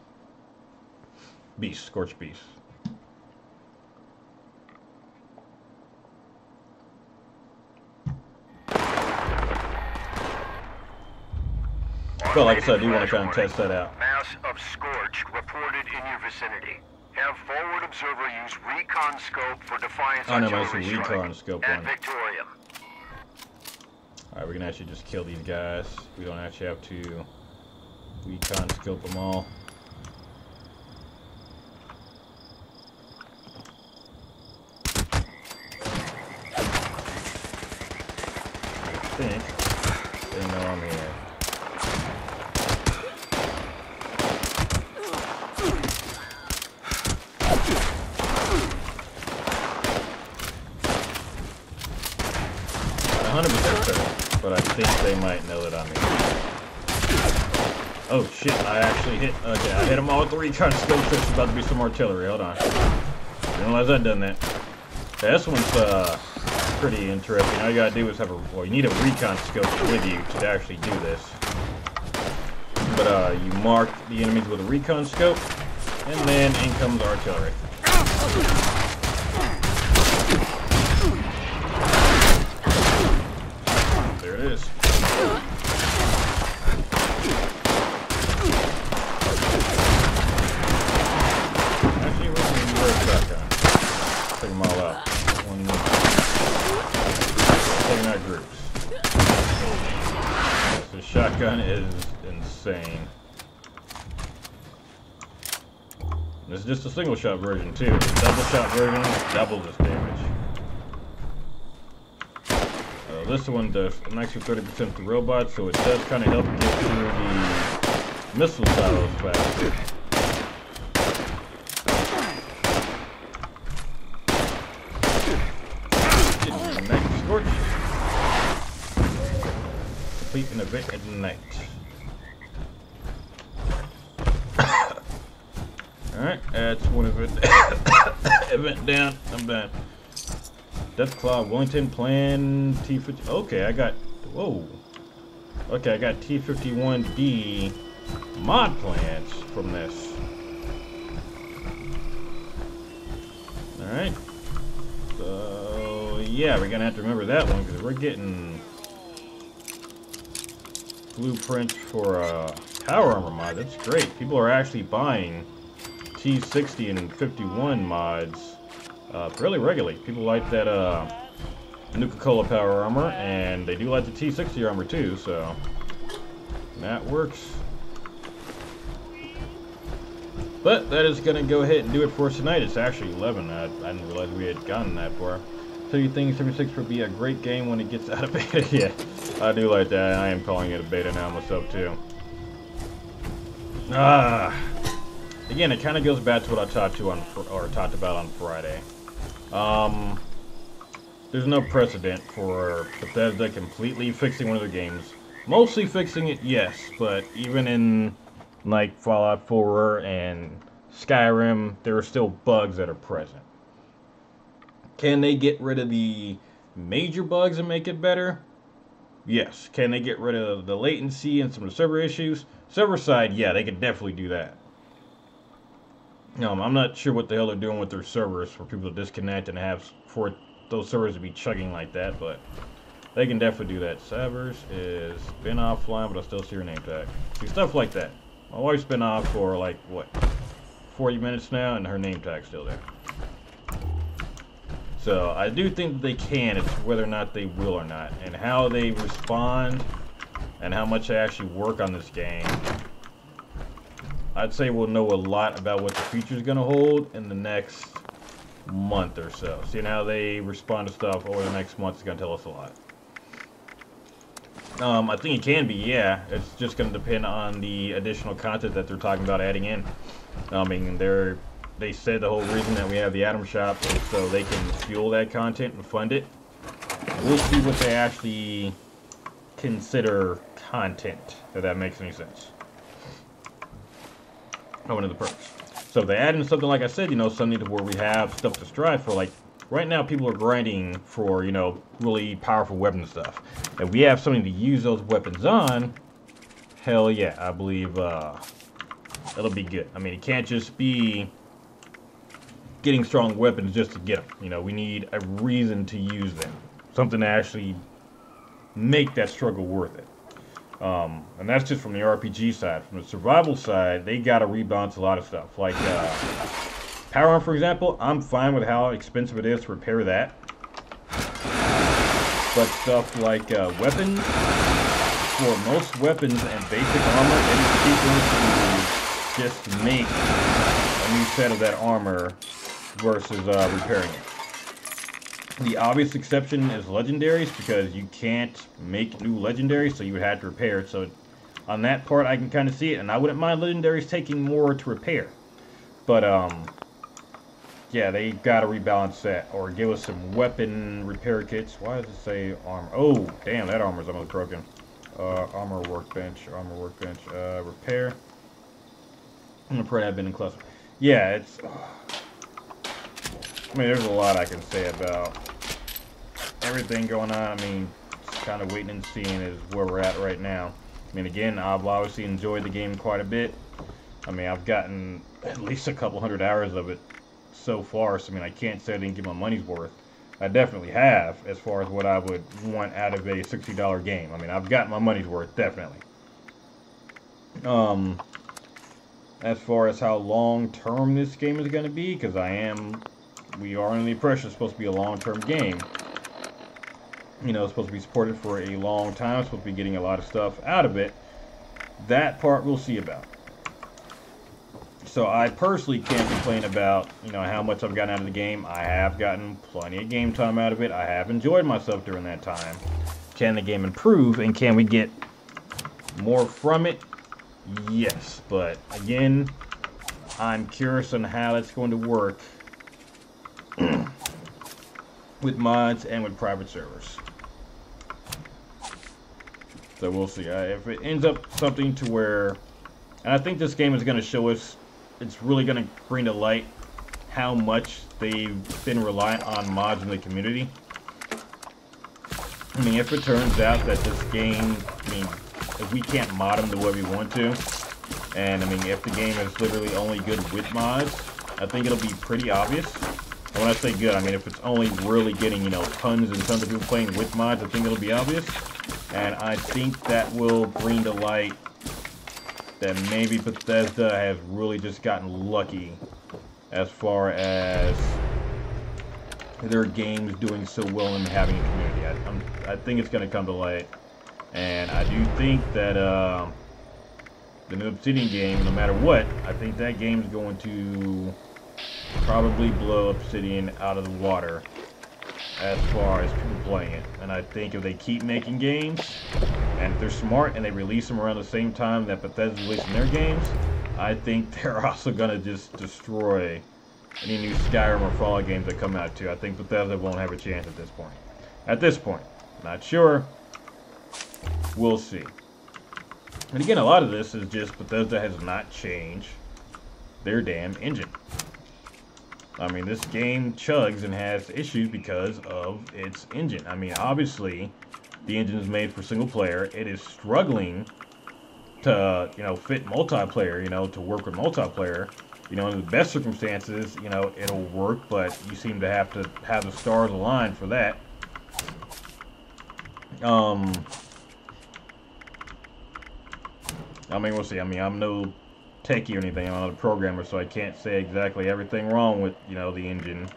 Beasts. But like I said, I do want to kind of test that out. Mass of scorched reported in your vicinity. Have forward observer use recon scope for defiance Oh no, artillery it's a recon strike scope at one. Victorium. Alright, we're gonna actually just kill these guys. We don't actually have to recon scope them all. I think they know I'm here. Not 100% sure, but I think they might know that I'm here. Oh shit, I actually hit. Okay, I hit them all with the recon scope, so it's about to be some artillery. Hold on. Didn't realize I'd done that. Yeah, this one's pretty interesting. All you gotta do is have a, well, you need a recon scope with you to actually do this. But you mark the enemies with a recon scope, and then in comes the artillery. There it is. Actually, we're going to use a shotgun. Take them all out. Taking out groups. The shotgun is insane. This is just a single shot version too. The double shot version doubles its damage. This one does an extra 30% to robots, so it does kind of help get through the missile silos faster. Night scorch. Complete an event at night. Alright, that's one event. Event down. I'm done. Deathclaw, Wellington, Plan, T50. Okay, I got. Whoa. Okay, I got T51D mod plans from this. Alright. So, yeah, we're gonna have to remember that one because we're getting blueprints for power armor mod. That's great. People are actually buying T60 and 51 mods fairly regularly. People like that Nuka-Cola power armor, and they do like the T60 armor too, so that works. But that is going to go ahead and do it for us tonight. It's actually 11. I didn't realize we had gotten that far. So you think 76 would be a great game when it gets out of beta? Yeah, I do like that. I am calling it a beta now myself too. Again, it kind of goes back to what I talked about on Friday. There's no precedent for Bethesda completely fixing one of their games. Mostly fixing it, yes, but even in like Fallout 4 and Skyrim, there are still bugs that are present. Can they get rid of the major bugs and make it better? Yes. Can they get rid of the latency and some of the server issues? Server side, yeah, they could definitely do that. I'm not sure what the hell they're doing with their servers for people to disconnect and have for those servers to be chugging like that, but they can definitely do that. Savvers is been offline, but I still see her name tag. See, stuff like that. My wife's been off for like, what, 40 minutes now, and her name tag's still there. So I do think that they can. It's whether or not they will or not, and how they respond, and how much they actually work on this game. I'd say we'll know a lot about what the future is going to hold in the next month or so. Seeing how they respond to stuff over the next month is going to tell us a lot. I think it can be, yeah. It's just going to depend on the additional content that they're talking about adding in. I mean, they said the whole reason that we have the Atom Shop is so they can fuel that content and fund it. We'll see what they actually consider content, if that makes any sense. One of the perks. So if they add in something, like I said, something to where we have stuff to strive for. Like right now, people are grinding for, really powerful weapon stuff. If we have something to use those weapons on, hell yeah, I believe it'll be good. I mean, it can't just be getting strong weapons just to get them. We need a reason to use them. Something to actually make that struggle worth it. And that's just from the RPG side. From the survival side, they got to rebalance a lot of stuff. Like power armor, for example, I'm fine with how expensive it is to repair that. But stuff like weapons, for most weapons and basic armor, it is cheaper to just make a new set of that armor versus repairing it. The obvious exception is legendaries, because you can't make new legendaries, so you would have to repair it. So on that part, I can kind of see it, and I wouldn't mind legendaries taking more to repair. But yeah, they gotta rebalance that, or give us some weapon repair kits. Why does it say armor? Oh, damn, that armor's almost broken. Armor workbench, repair. I'm gonna pray I've been in cluster. Yeah, it's. I mean, there's a lot I can say about everything going on. I mean, just kind of waiting and seeing is where we're at right now. I mean, again, I've obviously enjoyed the game quite a bit. I mean, I've gotten at least a couple hundred hours of it so far, so I mean, I can't say I didn't get my money's worth. I definitely have, as far as what I would want out of a $60 game. I mean, I've gotten my money's worth, definitely. As far as how long-term this game is going to be, because we are under the impression it's supposed to be a long-term game. You know, it's supposed to be supported for a long time, it's supposed to be getting a lot of stuff out of it. That part we'll see about. So I personally can't complain about, you know, how much I've gotten out of the game. I have gotten plenty of game time out of it. I have enjoyed myself during that time. Can the game improve, and can we get more from it? Yes, but again, I'm curious on how it's going to work with mods and with private servers. So we'll see. If it ends up something to where, and I think this game is going to show us, it's really going to bring to light how much they've been reliant on mods in the community. I mean, if it turns out that this game, I mean, if we can't mod them the way we want to, and I mean, if the game is literally only good with mods, I think it'll be pretty obvious. And when I say good, I mean if it's only really getting, you know, tons and tons of people playing with mods, I think it'll be obvious. And I think that will bring to light that maybe Bethesda has really just gotten lucky as far as their games doing so well and having a community. I think it's going to come to light. And I do think that the new Obsidian game, no matter what, I think that game is going to probably blow Obsidian out of the water as far as people playing it. And I think if they keep making games, and if they're smart and they release them around the same time that Bethesda's releasing their games, I think they're also going to just destroy any new Skyrim or Fallout games that come out too. I think Bethesda won't have a chance at this point. At this point. Not sure. We'll see. And again, a lot of this is just Bethesda has not changed their damn engine. I mean, this game chugs and has issues because of its engine. I mean, obviously, the engine is made for single player. It is struggling to, you know, fit multiplayer, you know, to work with multiplayer. You know, in the best circumstances, you know, it'll work, but you seem to have the stars aligned for that. I mean, we'll see. I mean, I'm no techie or anything. I'm not a programmer, so I can't say exactly everything wrong with, you know, the engine.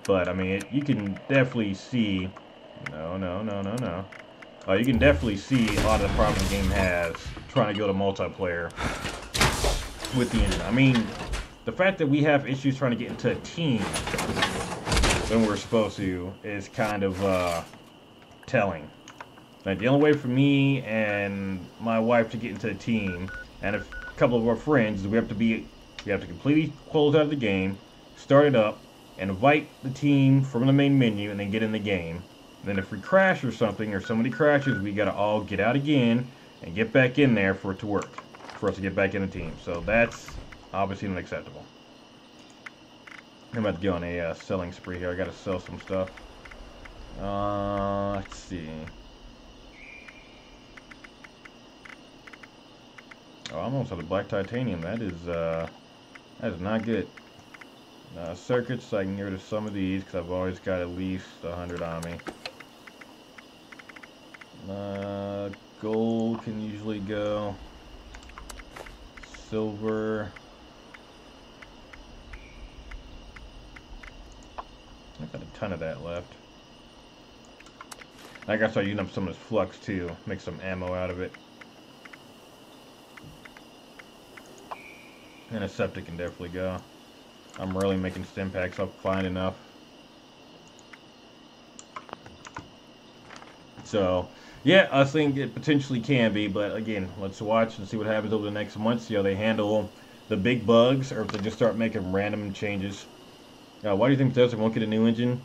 But, I mean, you can definitely see... No. You can definitely see a lot of the problems the game has trying to go to multiplayer with the engine. I mean, the fact that we have issues trying to get into a team when we're supposed to is kind of telling. Like, the only way for me and my wife to get into a team, and a couple of our friends, is we have to completely close out of the game, start it up, invite the team from the main menu, and then get in the game. And then if we crash or something, or somebody crashes, we gotta all get out again and get back in there for it to work, for us to get back in the team. So that's obviously unacceptable. I'm about to go on a selling spree here. I gotta sell some stuff. Let's see. Oh, I'm almost out of black titanium. That is not good. Circuits, so I can get rid of some of these because I've always got at least 100 on me. Gold can usually go. Silver. I've got a ton of that left. I gotta start using up some of this flux too. Make some ammo out of it. And a septic can definitely go. I'm really making stim packs up fine enough. So, yeah, I think it potentially can be, but again, let's watch and see what happens over the next month, see how they handle the big bugs, or if they just start making random changes. Why do you think Bethesda won't get a new engine?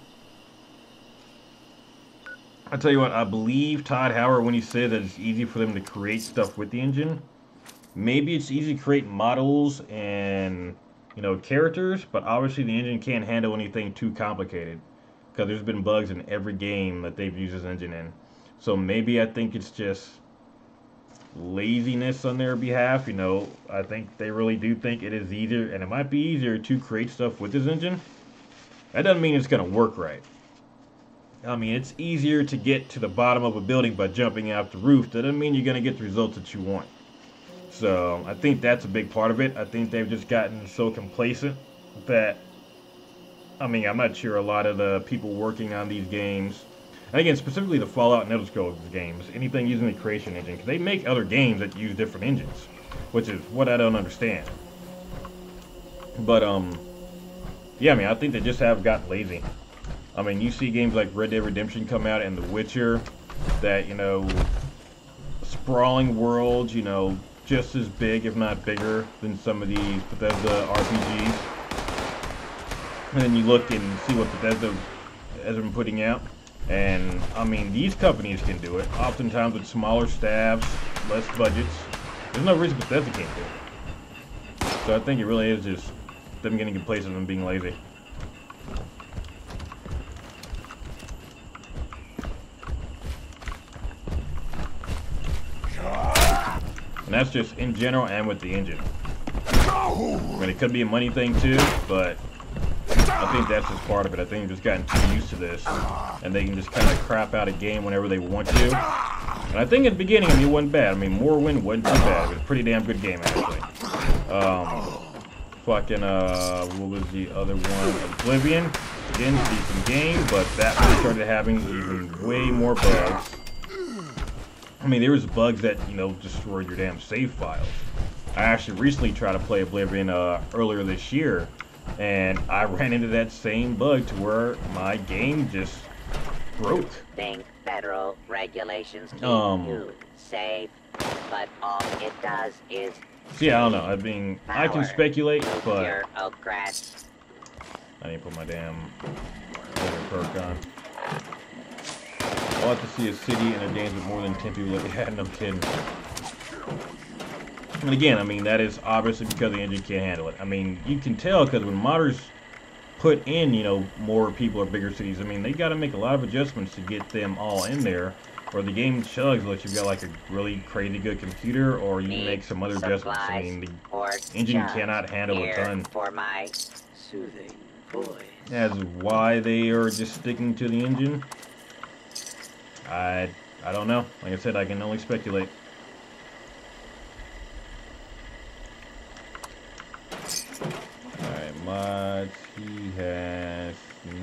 I'll tell you what, I believe Todd Howard when he said that it's easy for them to create stuff with the engine. Maybe it's easy to create models and, you know, characters, but obviously the engine can't handle anything too complicated, because there's been bugs in every game that they've used this engine in. So maybe I think it's just laziness on their behalf. You know, I think they really do think it is easier, and it might be easier to create stuff with this engine. That doesn't mean it's going to work right. I mean, it's easier to get to the bottom of a building by jumping out the roof. That doesn't mean you're going to get the results that you want. So I think that's a big part of it. I think they've just gotten so complacent that, I mean, I'm not sure a lot of the people working on these games, and again, specifically the Fallout and Elder Scrolls games, anything using the creation engine, because they make other games that use different engines, which is what I don't understand. But, yeah, I mean, I think they just have got lazy. I mean, you see games like Red Dead Redemption come out and The Witcher, that, you know, sprawling worlds, you know, just as big, if not bigger, than some of these Bethesda RPGs. And then you look and see what Bethesda has been putting out. And, I mean, these companies can do it. Oftentimes with smaller staffs, less budgets. There's no reason Bethesda can't do it. So I think it really is just them getting complacent and being lazy. And that's just in general and with the engine. I mean, it could be a money thing too, but I think that's just part of it. I think they've just gotten too used to this, and they can just kind of crap out a game whenever they want to. And I think at the beginning, I mean, it wasn't bad. I mean, Morrowind wasn't too bad. It was a pretty damn good game, actually. Fucking, what was the other one? Oblivion. Again, decent game, but that one started having even way more bugs. I mean, there was bugs that, you know, destroyed your damn save files. I actually recently tried to play Oblivion earlier this year, and I ran into that same bug to where my game just broke. Think federal regulations keep you safe, but all it does is. See, I don't know. I mean, I can speculate, but I need to put my damn perk on. I'll have to see a city and a games with more than 10 people. Yeah, no kidding. And again, I mean, that is obviously because the engine can't handle it. I mean, you can tell because when modders put in, you know, more people or bigger cities, I mean, they got to make a lot of adjustments to get them all in there. Or the game chugs unless you've got like a really crazy good computer, or you make some other adjustments. I mean, the engine cannot handle a ton. For my soothing voice. That's why they are just sticking to the engine. I don't know. Like I said, I can only speculate. Alright, mods. He has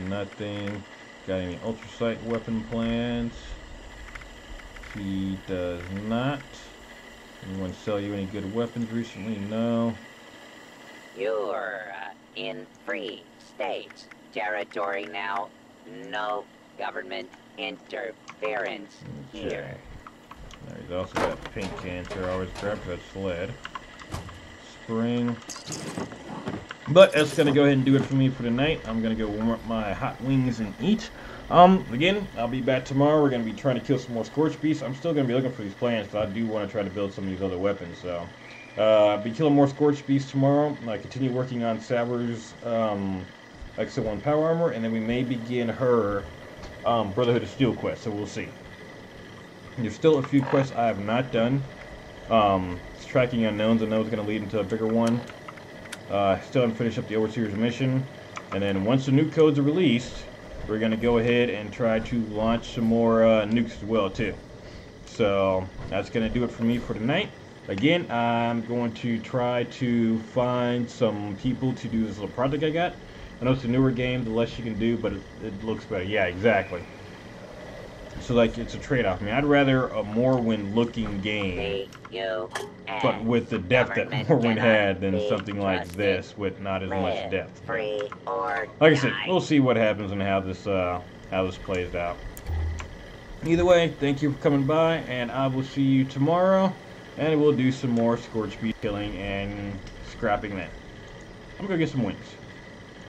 nothing. Got any ultrasight weapon plans? He does not. Anyone sell you any good weapons recently? No. You're in free states territory now. No government interference here. Now he's also got pink cancer. Always grab that lead. Spring. But that's gonna go ahead and do it for me for tonight. I'm gonna go warm up my hot wings and eat. Again, I'll be back tomorrow. We're gonna be trying to kill some more scorched beasts. I'm still gonna be looking for these plans, but I do want to try to build some of these other weapons. So, I'll be killing more scorched beasts tomorrow. I continue working on Savvers, XO1 power armor, and then we may begin her Brotherhood of Steel quest. So we'll see. There's still a few quests I have not done. It's tracking unknowns. I know it's gonna lead into a bigger one. Still haven't finished up the Overseer's mission, and then once the nuke codes are released, we're going to go ahead and try to launch some more nukes as well, too. So that's going to do it for me for tonight. Again, I'm going to try to find some people to do this little project I got. I know it's a newer game, the less you can do, but it looks better. Yeah, exactly. So, like, it's a trade-off. I mean, I'd rather a Morrowind-looking game, but with the depth that Morrowind had, than something like this with not as much depth. Like I said, we'll see what happens and how this plays out. Either way, thank you for coming by, and I will see you tomorrow, and we'll do some more scorched beast killing and scrapping that. I'm gonna go get some wings.